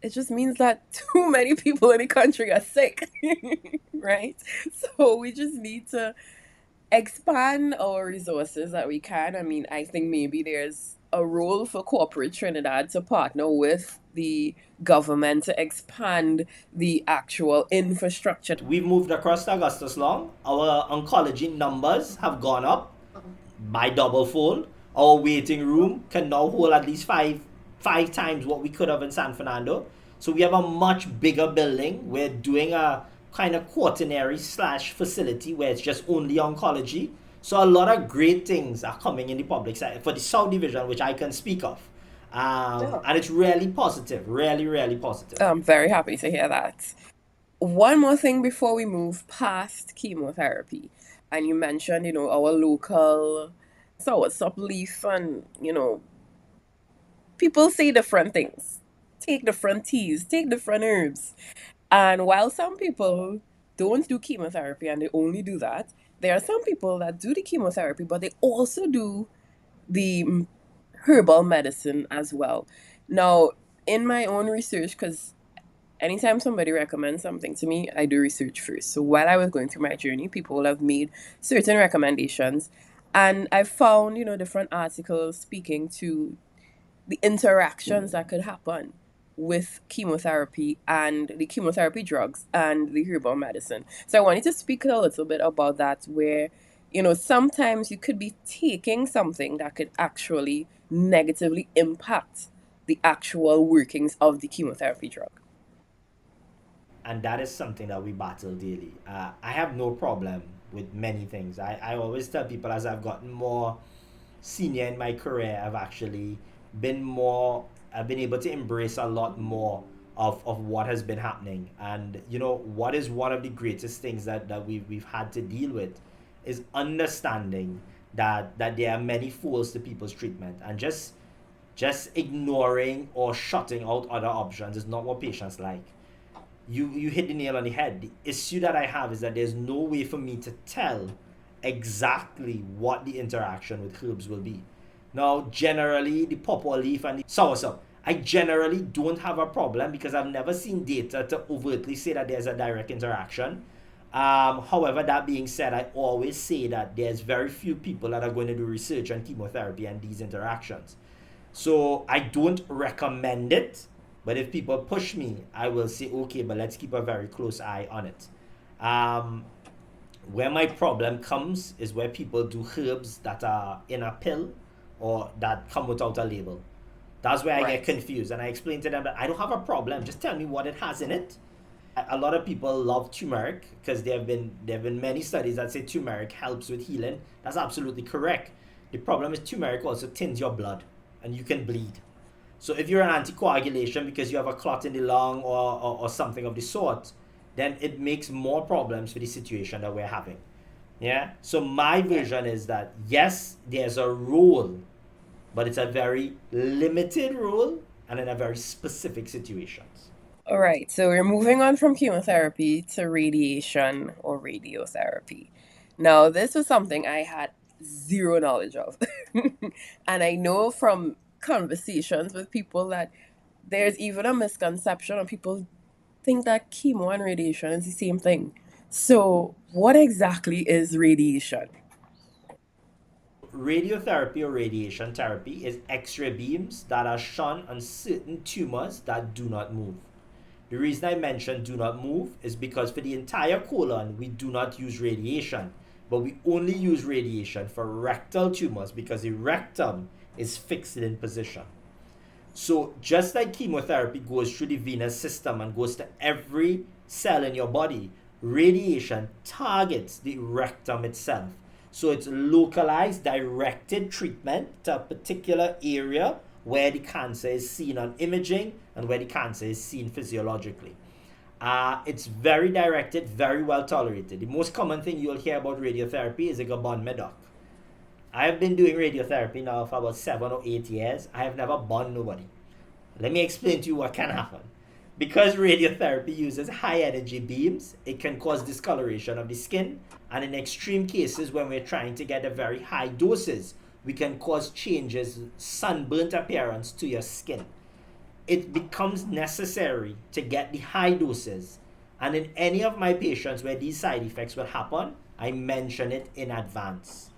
it just means that too many people in the country are sick, right? So we just need to expand our resources that we can. I mean, I think maybe there's a role for corporate Trinidad to partner with the government to expand the actual infrastructure. We've moved across to Augustus Long. Our oncology numbers have gone up by double fold. Our waiting room can now hold at least five times what we could have in San Fernando. So we have a much bigger building. We're doing a kind of quaternary slash facility where it's just only oncology. So a lot of great things are coming in the public side for the South Division, which I can speak of. And it's really positive, really positive. I'm very happy to hear that. One more thing before we move past chemotherapy. And you mentioned, our local soursop leaf, and, people say different things. Take different teas, take different herbs. And while some people don't do chemotherapy and they only do that, there are some people that do the chemotherapy, but they also do the herbal medicine as well. Now, in my own research, because anytime somebody recommends something to me, I do research first. So while I was going through my journey, people have made certain recommendations. And I found, different articles speaking to the interactions that could happen with chemotherapy and the chemotherapy drugs and the herbal medicine. So I wanted to speak a little bit about that, where, sometimes you could be taking something that could actually negatively impact the actual workings of the chemotherapy drug. And that is something that we battle daily. I have no problem with many things. I always tell people, as I've gotten more senior in my career, I've been able to embrace a lot more of what has been happening. And what is one of the greatest things that we've had to deal with is understanding that there are many folds to people's treatment, and just ignoring or shutting out other options is not what patients like. You hit the nail on the head. The issue that I have is that there's no way for me to tell exactly what the interaction with herbs will be. Now, generally, the pawpaw leaf and the soursop, I generally don't have a problem because I've never seen data to overtly say that there's a direct interaction. However, that being said, I always say that there's very few people that are going to do research on chemotherapy and these interactions. So I don't recommend it, but if people push me, I will say, okay, but let's keep a very close eye on it. Where my problem comes is where people do herbs that are in a pill or that come without a label. That's where I get confused, and I explain to them that I don't have a problem. Just tell me what it has in it. A lot of people love turmeric because there have been many studies that say turmeric helps with healing. That's absolutely correct. The problem is turmeric also thins your blood, and you can bleed. So if you're an anticoagulation because you have a clot in the lung or something of the sort, then it makes more problems for the situation that we're having. Yeah. So my version is that yes, there's a role, but it's a very limited role and in a very specific situations. All right, so we're moving on from chemotherapy to radiation or radiotherapy. Now, this was something I had zero knowledge of. And I know from conversations with people that there's even a misconception, and people think that chemo and radiation is the same thing. So, what exactly is radiation? Radiotherapy or radiation therapy is X-ray beams that are shone on certain tumors that do not move. The reason I mentioned do not move is because for the entire colon, we do not use radiation, but we only use radiation for rectal tumors because the rectum is fixed in position. So just like chemotherapy goes through the venous system and goes to every cell in your body, radiation targets the rectum itself. So it's localized, directed treatment to a particular area where the cancer is seen on imaging and where the cancer is seen physiologically. It's very directed, very well tolerated. The most common thing you'll hear about radiotherapy is a burn my doc. I have been doing radiotherapy now for about 7 or 8 years. I have never burned nobody. Let me explain to you what can happen. Because radiotherapy uses high energy beams, it can cause discoloration of the skin, and in extreme cases, when we're trying to get a very high doses, we can cause changes, sunburnt appearance to your skin. It becomes necessary to get the high doses, and in any of my patients where these side effects will happen, I mention it in advance.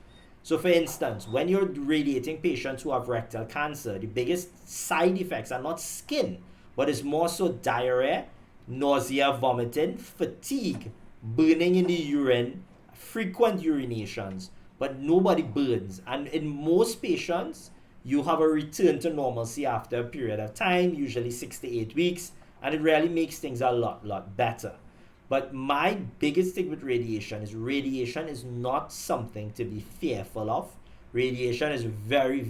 So, for instance, when you're radiating patients who have rectal cancer, the biggest side effects are not skin, but it's more so diarrhea, nausea, vomiting, fatigue, burning in the urine, frequent urinations, but nobody burns. And in most patients, you have a return to normalcy after a period of time, usually 6 to 8 weeks, and it really makes things a lot better. But my biggest thing with radiation is not something to be fearful of. Radiation is very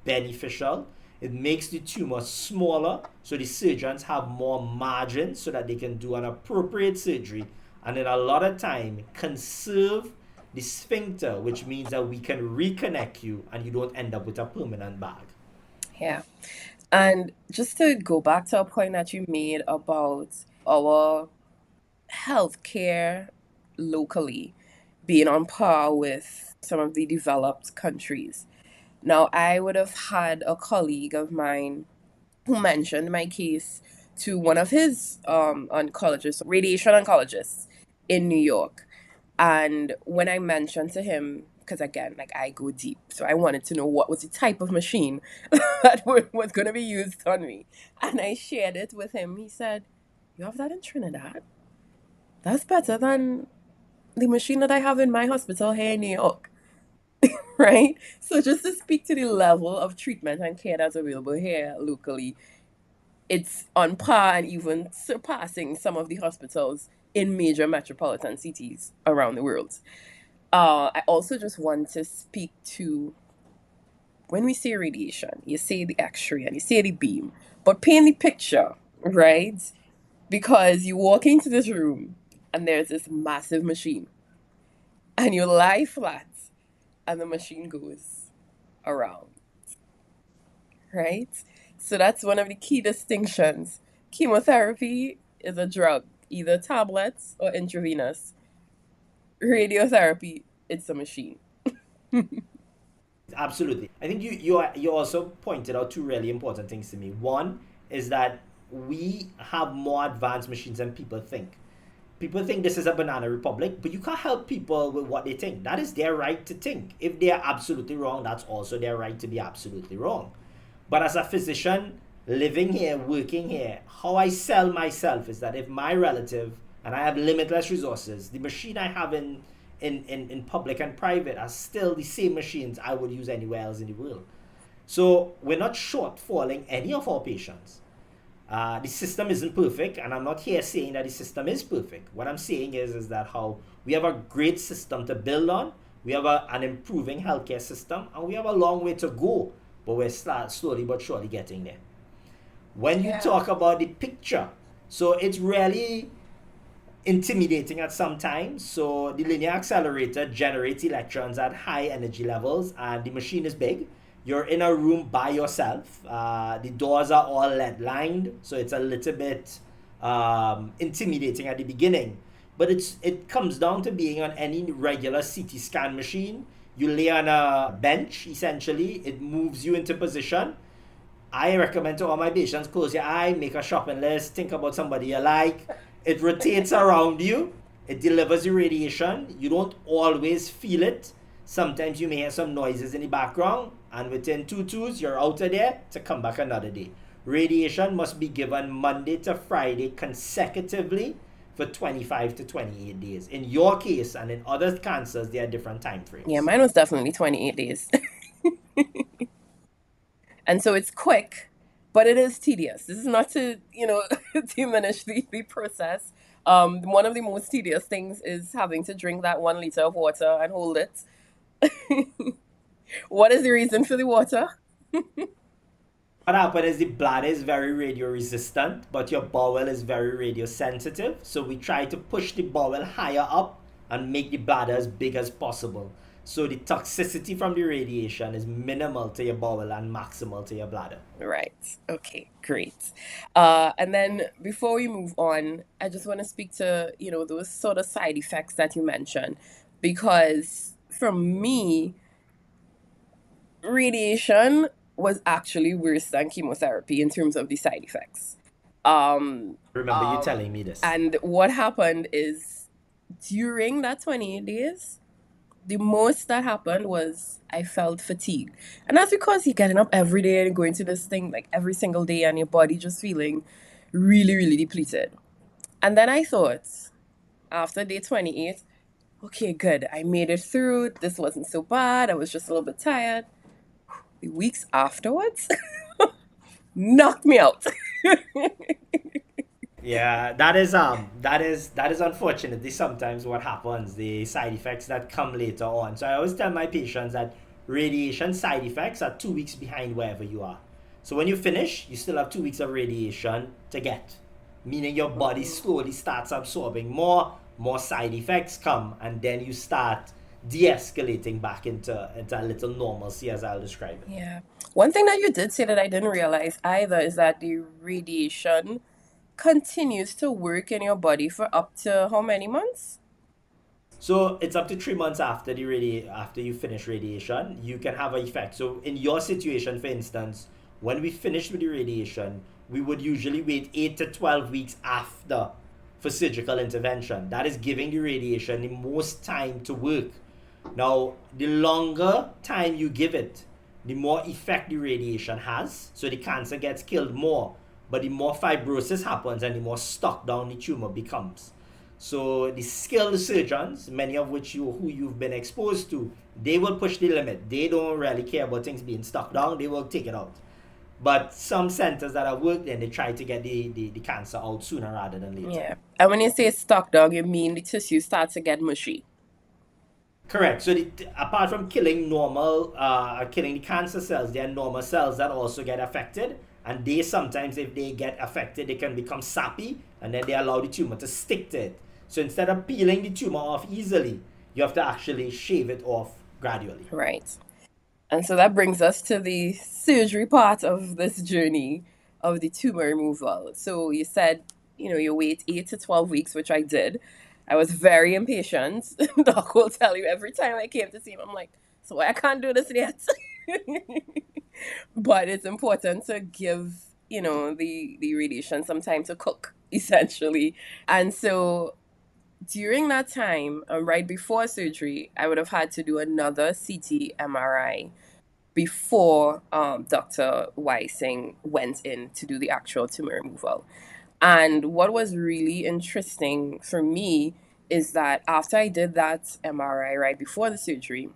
beneficial. It makes the tumor smaller, so the surgeons have more margin so that they can do an appropriate surgery, and in a lot of time conserve the sphincter, which means that we can reconnect you and you don't end up with a permanent bag. Yeah. And just to go back to a point that you made about our healthcare locally being on par with some of the developed countries. Now, I would have had a colleague of mine who mentioned my case to one of his oncologists, radiation oncologists in New York. And when I mentioned to him, because again, like I go deep, so I wanted to know what was the type of machine that was going to be used on me. And I shared it with him. He said, "You have that in Trinidad? That's better than the machine that I have in my hospital here in New York." Right? So just to speak to the level of treatment and care that's available here locally, it's on par and even surpassing some of the hospitals in major metropolitan cities around the world. I also just want to speak to when we say radiation, you say the X-ray and you say the beam, but paint the picture, right? Because you walk into this room and there's this massive machine, and you lie flat, and the machine goes around, right? So that's one of the key distinctions. Chemotherapy is a drug, either tablets or intravenous. Radiotherapy, it's a machine. Absolutely. I think you also pointed out two really important things to me. One is that we have more advanced machines than people think. People think this is a banana republic, but you can't help people with what they think. That is their right to think. If they are absolutely wrong, that's also their right to be absolutely wrong. But as a physician living here, working here, how I sell myself is that if my relative and I have limitless resources, the machine I have in public and private are still the same machines I would use anywhere else in the world. So we're not shortfalling any of our patients. The system isn't perfect, and I'm not here saying that the system is perfect. What I'm saying is that how we have a great system to build on, we have an improving healthcare system, and we have a long way to go, but we're slowly but surely getting there. When you Yeah. talk about the picture, so it's really intimidating at some times. So the linear accelerator generates electrons at high energy levels, and the machine is big. You're in a room by yourself. The doors are all lead lined, so it's a little bit intimidating at the beginning. But it comes down to being on any regular CT scan machine. You lay on a bench, essentially. It moves you into position. I recommend to all my patients, close your eye, make a shopping list, think about somebody you like. It rotates around you. It delivers your radiation. You don't always feel it. Sometimes you may hear some noises in the background, and within 2 2s, you're out of there to come back another day. Radiation must be given Monday to Friday consecutively for 25 to 28 days. In your case and in other cancers, there are different time frames. Yeah, mine was definitely 28 days. And so it's quick, but it is tedious. This is not to, diminish the process. One of the most tedious things is having to drink that 1 liter of water and hold it. What is the reason for the water? What happens is the bladder is very radio resistant, but your bowel is very radio sensitive. So we try to push the bowel higher up and make the bladder as big as possible. So the toxicity from the radiation is minimal to your bowel and maximal to your bladder. Right. Okay, great. And then before we move on, I just want to speak to, those sort of side effects that you mentioned. Because for me, radiation was actually worse than chemotherapy in terms of the side effects. Um, Remember you telling me this. and what happened is during that 28 days, the most that happened was I felt fatigued. And that's because you're getting up every day and going to this thing like every single day and your body just feeling really, really depleted. And then I thought, after day 28, okay, good. I made it through. This wasn't so bad. I was just a little bit tired. The weeks afterwards knocked me out. Yeah, that is unfortunately sometimes what happens, the side effects that come later on. So I always tell my patients that radiation side effects are 2 weeks behind wherever you are. So when you finish, you still have 2 weeks of radiation to get. Meaning your body slowly starts absorbing more side effects come, and then you start de-escalating back into a little normalcy, as I'll describe it. Yeah. One thing that you did say that I didn't realize either is that the radiation continues to work in your body for up to how many months? So it's up to 3 months after after you finish radiation, you can have an effect. So in your situation, for instance, when we finish with the radiation, we would usually wait 8 to 12 weeks after for surgical intervention. That is giving the radiation the most time to work. Now, the longer time you give it, the more effect the radiation has. So the cancer gets killed more, but the more fibrosis happens and the more stuck down the tumor becomes. So the skilled surgeons, many of which who you've been exposed to, they will push the limit. They don't really care about things being stuck down. They will take it out. But some centers that I worked in, they try to get the cancer out sooner rather than later. Yeah. And when you say stuck down, you mean the tissue starts to get mushy. Correct. So apart from killing killing the cancer cells, there are normal cells that also get affected, and they sometimes, if they get affected, they can become sappy, and then they allow the tumor to stick to it. So instead of peeling the tumor off easily, you have to actually shave it off gradually. Right. And so that brings us to the surgery part of this journey of the tumor removal. So you said, you wait 8 to 12 weeks, which I did. I was very impatient. Doc will tell you every time I came to see him, I'm like, so I can't do this yet. But it's important to give, the radiation some time to cook, essentially. And so during that time, right before surgery, I would have had to do another CT MRI before Dr. Weissing went in to do the actual tumor removal. And what was really interesting for me is that after I did that MRI right before the surgery,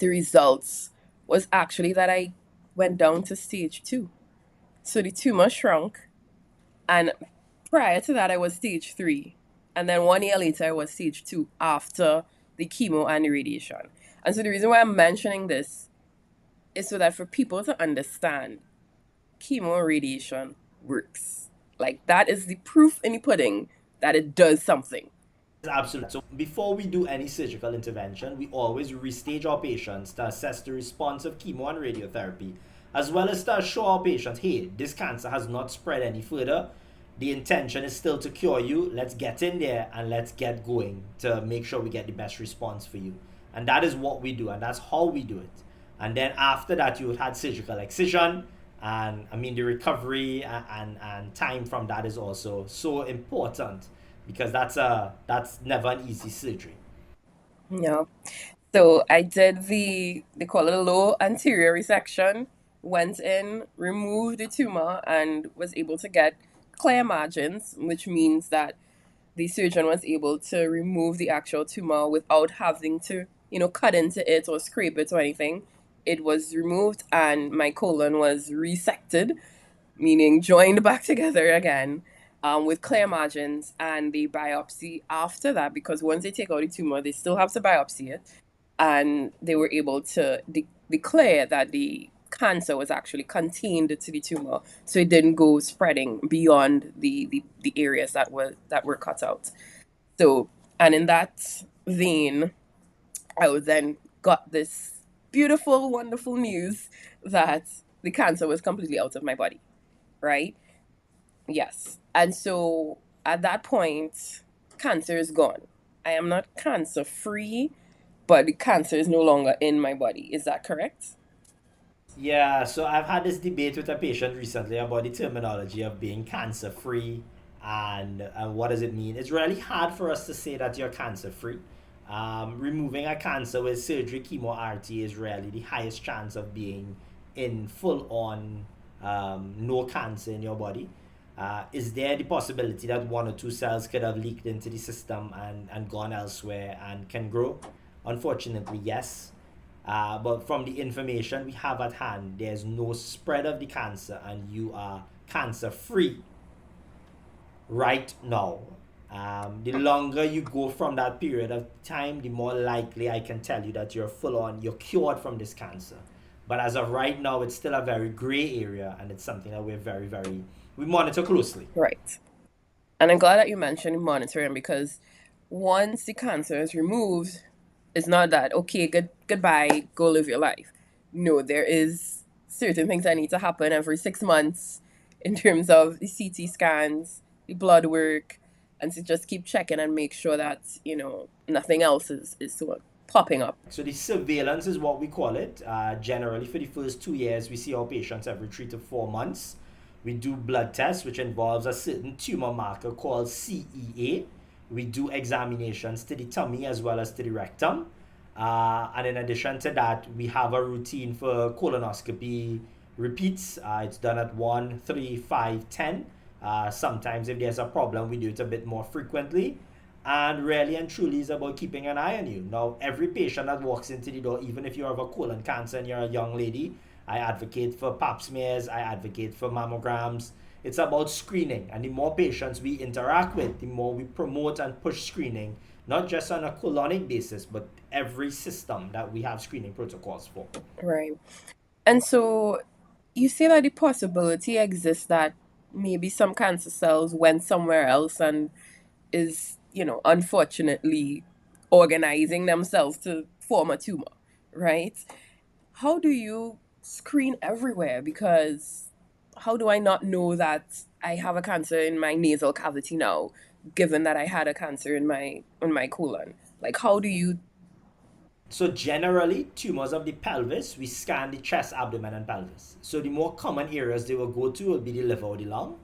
the results was actually that I went down to stage 2. So the tumor shrunk, and prior to that, I was stage 3. And then 1 year later, I was stage 2 after the chemo and the radiation. And so the reason why I'm mentioning this is so that for people to understand, chemo and radiation works. Like, that is the proof in the pudding that it does something. Absolutely. So before we do any surgical intervention, we always restage our patients to assess the response of chemo and radiotherapy, as well as to assure our patients, hey, this cancer has not spread any further. The intention is still to cure you. Let's get in there and let's get going to make sure we get the best response for you. And that is what we do, and that's how we do it. And then after that, you had surgical excision, and I mean the recovery and time from that is also so important, because that's never an easy surgery. Yeah. So I did they call it a low anterior resection, went in, removed the tumor, and was able to get clear margins, which means that the surgeon was able to remove the actual tumor without having to, cut into it or scrape it or anything. It was removed, and my colon was resected, meaning joined back together again, with clear margins, and the biopsy after that, because once they take out the tumor, they still have to biopsy it, and they were able to declare that the cancer was actually contained to the tumor, so it didn't go spreading beyond the areas that were cut out. So, and in that vein, I was then got this beautiful, wonderful news that the cancer was completely out of my body, right? Yes. And so at that point, cancer is gone. I am not cancer free, but the cancer is no longer in my body. Is that correct? Yeah, so I've had this debate with a patient recently about the terminology of being cancer free and what does it mean. It's really hard for us to say that you're cancer free. Removing a cancer with surgery, chemo, RT is really the highest chance of being in full on no cancer in your body. Is there the possibility that one or two cells could have leaked into the system and gone elsewhere and can grow? Unfortunately, yes. But from the information we have at hand, there's no spread of the cancer, and you are cancer free right now. The longer you go from that period of time, the more likely I can tell you that you're full on, you're cured from this cancer. But as of right now, it's still a very gray area, and it's something that we're we monitor closely. Right. And I'm glad that you mentioned monitoring because once the cancer is removed, it's not that, okay, goodbye, go live your life. No, there is certain things that need to happen every 6 months in terms of the CT scans, the blood work, and to just keep checking and make sure that, nothing else is sort of popping up. So the surveillance is what we call it. Generally, for the first 2 years, we see our patients every 3 to 4 months. We do blood tests, which involves a certain tumor marker called CEA. We do examinations to the tummy as well as to the rectum. And in addition to that, we have a routine for colonoscopy repeats. It's done at 1, 3, 5, 10. Sometimes, if there's a problem, we do it a bit more frequently. And really and truly is about keeping an eye on you. Now, every patient that walks into the door, even if you have a colon cancer and you're a young lady, I advocate for pap smears, I advocate for mammograms. It's about screening, and the more patients we interact with, the more we promote and push screening, not just on a colonic basis, but every system that we have screening protocols for. Right. And so you say that the possibility exists that maybe some cancer cells went somewhere else and is, unfortunately organizing themselves to form a tumor, right? How do you screen everywhere? Because how do I not know that I have a cancer in my nasal cavity now, given that I had a cancer in my colon? Like, how do you? So generally, tumors of the pelvis, we scan the chest, abdomen, and pelvis. So the more common areas they will go to will be the liver or the lung.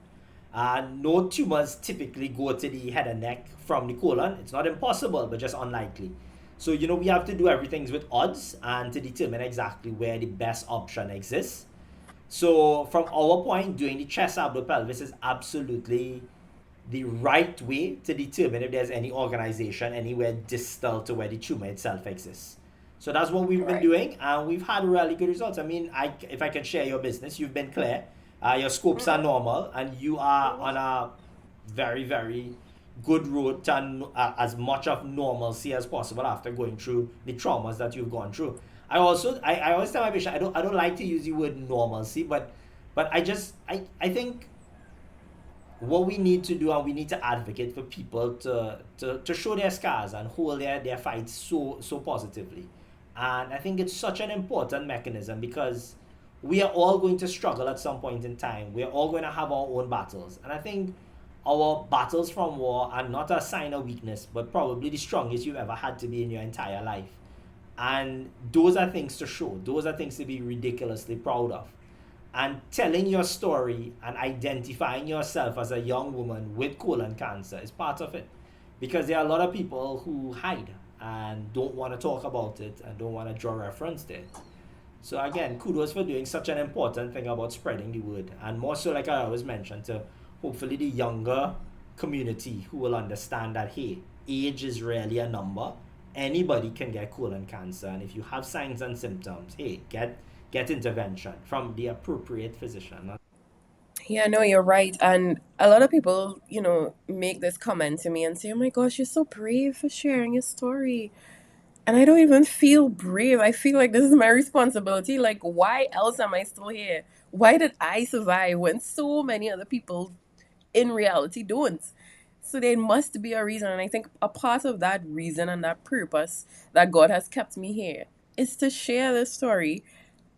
No tumors typically go to the head and neck from the colon. It's not impossible, but just unlikely. So, we have to do everything with odds and to determine exactly where the best option exists. So, from our point, doing the chest, abdomen, pelvis is absolutely the right way to determine if there's any organization anywhere distal to where the tumor itself exists. So that's what we've been Right. doing, and we've had really good results. I mean, if I can share your business, you've been clear, your scopes are normal, and you are on a very, very good road to as much of normalcy as possible after going through the traumas that you've gone through. I always tell my patient I don't like to use the word normalcy, but I think what we need to do, and we need to advocate for people to show their scars and hold their fights so positively. And I think it's such an important mechanism because we are all going to struggle at some point in time. We're all going to have our own battles. And I think our battles from war are not a sign of weakness, but probably the strongest you've ever had to be in your entire life. And those are things to show, those are things to be ridiculously proud of. And telling your story and identifying yourself as a young woman with colon cancer is part of it. Because there are a lot of people who hide and don't want to talk about it and don't want to draw reference to it. So again, kudos for doing such an important thing about spreading the word. And more so, like I always mentioned, to hopefully the younger community who will understand that, hey, age is really a number. Anybody can get colon cancer. And if you have signs and symptoms, hey, get intervention from the appropriate physician. Yeah, no, you're right. And a lot of people, make this comment to me and say, oh my gosh, you're so brave for sharing your story. And I don't even feel brave. I feel like this is my responsibility. Like, why else am I still here? Why did I survive when so many other people in reality don't? So there must be a reason. And I think a part of that reason and that purpose that God has kept me here is to share this story.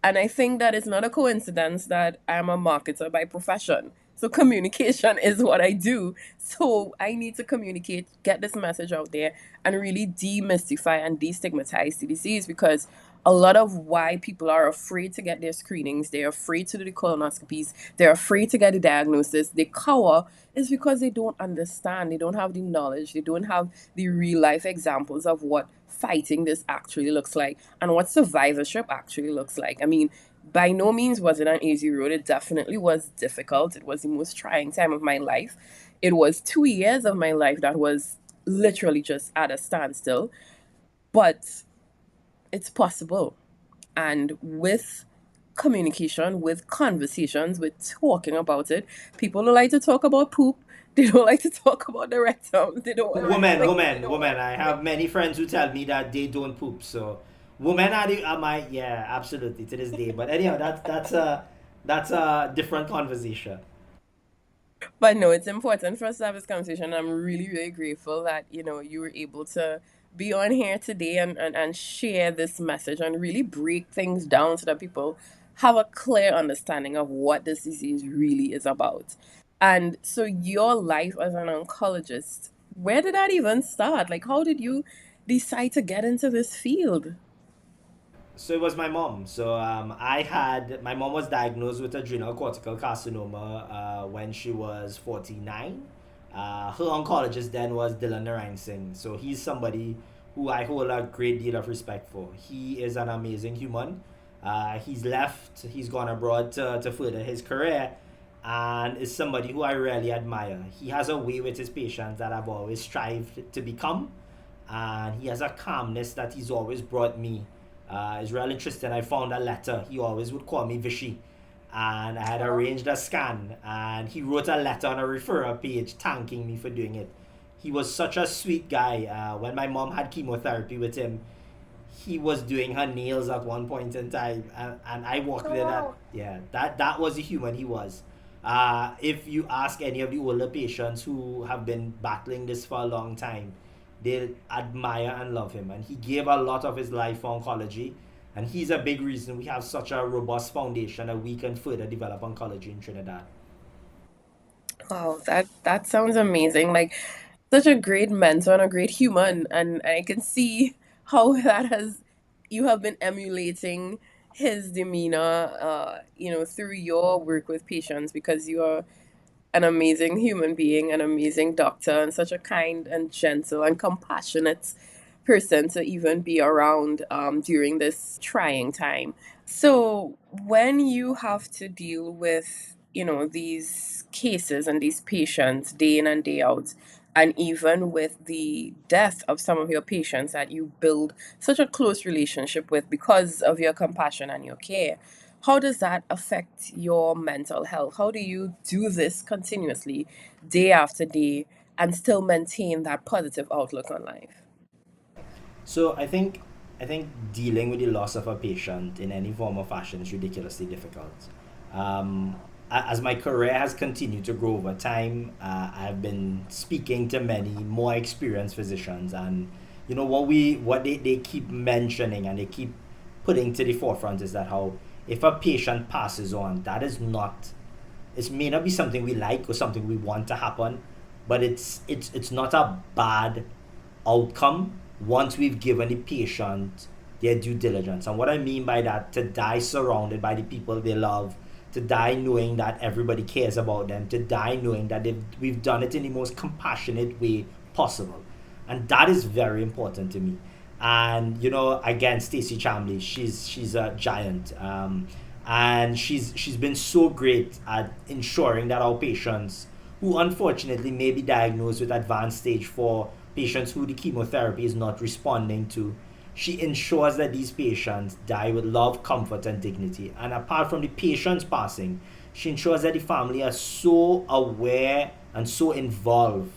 And I think that it's not a coincidence that I'm a marketer by profession. So communication is what I do. So I need to communicate, get this message out there, and really demystify and destigmatize the disease, because a lot of why people are afraid to get their screenings, they're afraid to do the colonoscopies, they're afraid to get the diagnosis, they cower, is because they don't understand, they don't have the knowledge, they don't have the real life examples of what fighting this actually looks like and what survivorship actually looks like. I mean, by no means was it an easy road. It definitely was difficult. It was the most trying time of my life. It was 2 years of my life that was literally just at a standstill, but it's possible. And with communication, with conversations, with talking about it, people don't like to talk about poop. They don't like to talk about the rectum. They don't Women, like, women. I have many friends who tell me that they don't poop. So, women are my yeah, absolutely to this day. But anyhow, that's a different conversation. but no, it's important for us to have this conversation. I'm really, really grateful that, you were able to be on here today and share this message and really break things down so that people have a clear understanding of what this disease really is about. And so your life as an oncologist, where did that even start? Like, how did you decide to get into this field? So it was my mom. So my mom was diagnosed with adrenal cortical carcinoma when she was 49. Her oncologist then was Dylan Narayan Singh. So he's somebody who I hold a great deal of respect for. He is an amazing human. He's gone abroad to further his career, and is somebody who I really admire. He has a way with his patients that I've always strived to become, and he has a calmness that he's always brought me. It's real interesting. I found a letter. He always would call me Vishy. And I had arranged a scan, and he wrote a letter on a referral page thanking me for doing it. He was such a sweet guy. When my mom had chemotherapy with him, he was doing her nails at one point in time, and I walked there. That was the human he was. If you ask any of the older patients who have been battling this for a long time, they admire and love him. And he gave a lot of his life for oncology. And he's a big reason we have such a robust foundation that we can further develop oncology in Trinidad. Wow, that sounds amazing. Like, such a great mentor and a great human, and I can see how that has you have been emulating his demeanor, through your work with patients, because you are an amazing human being, an amazing doctor, and such a kind and gentle and compassionate person to even be around during this trying time. So, when you have to deal with, these cases and these patients day in and day out, and even with the death of some of your patients that you build such a close relationship with because of your compassion and your care, how does that affect your mental health? How do you do this continuously, day after day, and still maintain that positive outlook on life? So I think dealing with the loss of a patient in any form or fashion is ridiculously difficult. As my career has continued to grow over time, I've been speaking to many more experienced physicians, and what they keep mentioning and they keep putting to the forefront is that how if a patient passes on, that is not it may not be something we like or something we want to happen, but it's not a bad outcome once we've given the patient their due diligence. And what I mean by that, to die surrounded by the people they love, to die knowing that everybody cares about them, to die knowing that we've done it in the most compassionate way possible. And that is very important to me. And again, Stacey Chamley, she's a giant. And she's been so great at ensuring that our patients who unfortunately may be diagnosed with advanced stage 4, patients who the chemotherapy is not responding to, she ensures that these patients die with love, comfort, and dignity. And apart from the patients passing, she ensures that the family are so aware and so involved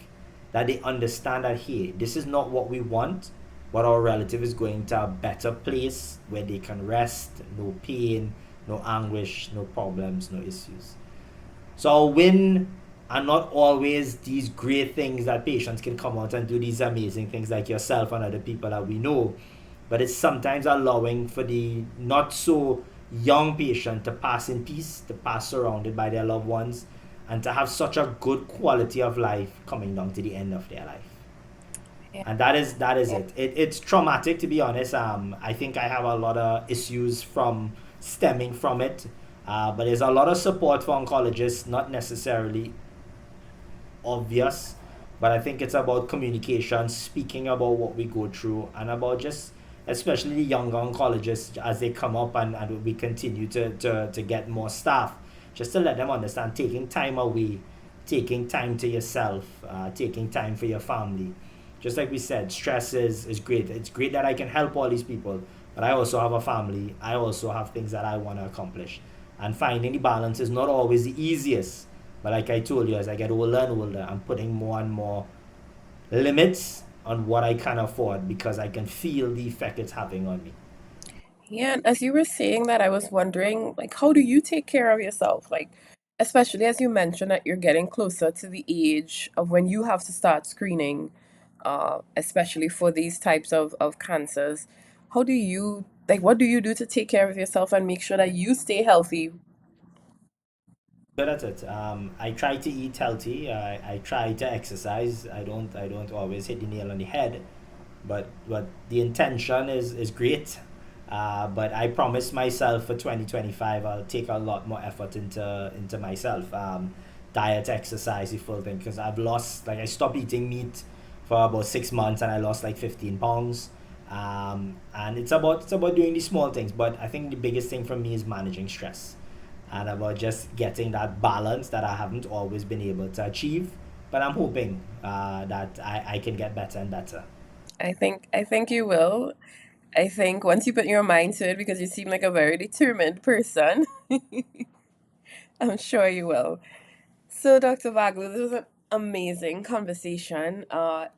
that they understand that, hey, this is not what we want, but our relative is going to a better place where they can rest, no pain, no anguish, no problems, no issues. So our win are not always these great things that patients can come out and do these amazing things like yourself and other people that we know. but it's sometimes allowing for the not so young patient to pass in peace, to pass surrounded by their loved ones, and to have such a good quality of life coming down to the end of their life. Yeah. And that is it's traumatic, to be honest. I think I have a lot of issues from stemming from it, but there's a lot of support for oncologists, not necessarily obvious, but I think it's about communication, speaking about what we go through, and about just especially the younger oncologists as they come up, and we continue to get more staff, just to let them understand taking time away, taking time to yourself, taking time for your family. Just like we said, stress is great. It's great that I can help all these people, but I also have a family. I also have things that I want to accomplish. And finding the balance is not always the easiest. But like I told you, as I get older and older, I'm putting more and more limits on what I can afford because I can feel the effect it's having on me. Yeah, and as you were saying that, I was wondering, like, how do you take care of yourself? Like, especially as you mentioned that you're getting closer to the age of when you have to start screening, especially for these types of cancers. How do you, like, what do you do to take care of yourself and make sure that you stay healthy? Good at it. I try to eat healthy. I try to exercise. I don't always hit the nail on the head, but the intention is great. But I promised myself for 2025 I'll take a lot more effort into myself. Diet, exercise, the full thing. Because I've lost, like, I stopped eating meat for about 6 months and I lost like 15 pounds. And it's about doing the small things. But I think the biggest thing for me is managing stress and about just getting that balance that I haven't always been able to achieve. But I'm hoping that I can get better and better. I think you will. I think once you put your mind to it, because you seem like a very determined person, I'm sure you will. So, Dr. Bagley, this was an amazing conversation. Do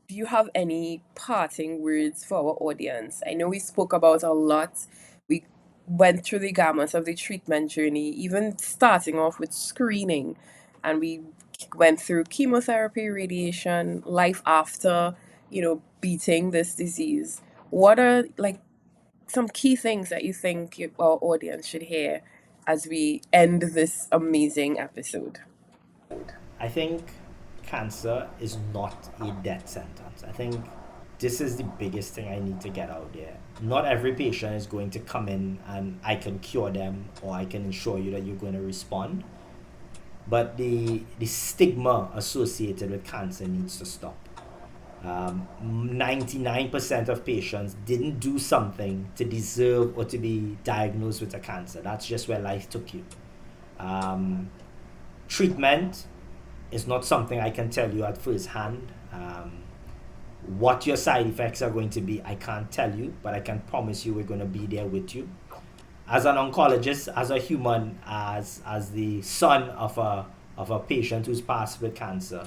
you have any parting words for our audience? I know we spoke about a lot. We went through the gamut of the treatment journey, even starting off with screening, and we went through chemotherapy, radiation, life after, beating this disease. What are, like, some key things that you think our audience should hear as we end this amazing episode? I think cancer is not a death sentence. I think this is the biggest thing I need to get out there. Not every patient is going to come in and I can cure them or I can ensure you that you're going to respond. But the stigma associated with cancer needs to stop. 99% of patients didn't do something to deserve or to be diagnosed with a cancer. That's just where life took you. Um, Treatment is not something I can tell you at first hand. What your side effects are going to be, I can't tell you, but I can promise you we're going to be there with you. As an oncologist, as a human, as the son of a patient who's passed with cancer,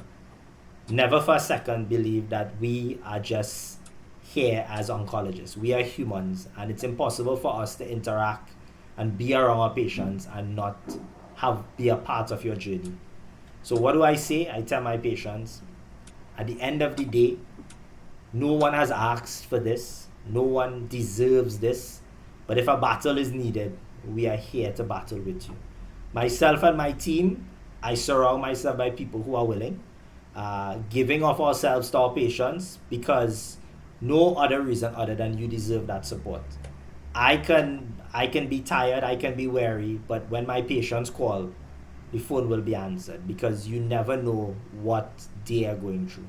never for a second believe that we are just here as oncologists. We are humans, and it's impossible for us to interact and be around our patients and not be a part of your journey. So what do I say? I tell my patients, at the end of the day, no one has asked for this. No one deserves this. But if a battle is needed, we are here to battle with you. Myself and my team, I surround myself by people who are willing, giving of ourselves to our patients because no other reason other than you deserve that support. I can be tired, I can be weary, but when my patients call, the phone will be answered because you never know what they are going through.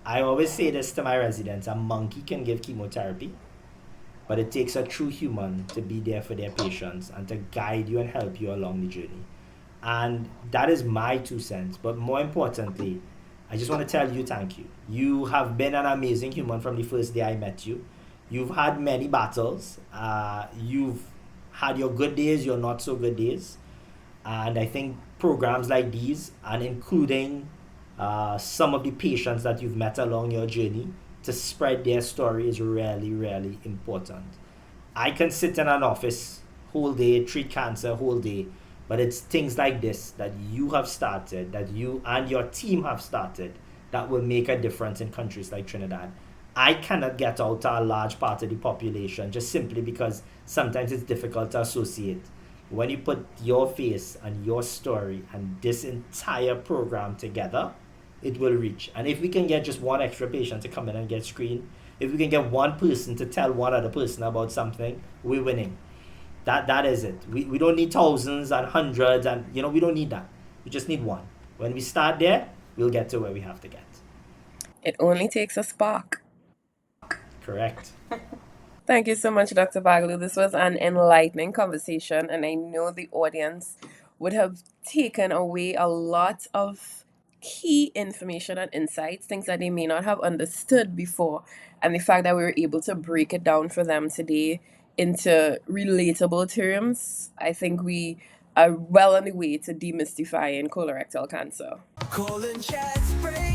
I always say this to my residents: a monkey can give chemotherapy, but it takes a true human to be there for their patients and to guide you and help you along the journey. And that is my 2 cents. But more importantly, I just want to tell you thank you. You have been an amazing human from the first day I met you. You've had many battles. You've had your good days, your not so good days. And I think programs like these, and including some of the patients that you've met along your journey, to spread their story is really, really important. I can sit in an office whole day, treat cancer whole day, but it's things like this that you have started, that you and your team have started, that will make a difference in countries like Trinidad. I cannot get out to a large part of the population just simply because sometimes it's difficult to associate. When you put your face and your story and this entire program together, it will reach. And if we can get just one extra patient to come in and get screened, if we can get one person to tell one other person about something, we're winning. That is it. We don't need thousands and hundreds, and we don't need that. We just need one. When we start there, we'll get to where we have to get. It only takes a spark. Correct. Thank you so much, Dr. Bhagaloo. This was an enlightening conversation, and I know the audience would have taken away a lot of key information and insights, things that they may not have understood before. And the fact that we were able to break it down for them today into relatable terms, I think we are well on the way to demystifying colorectal cancer. Colon chats break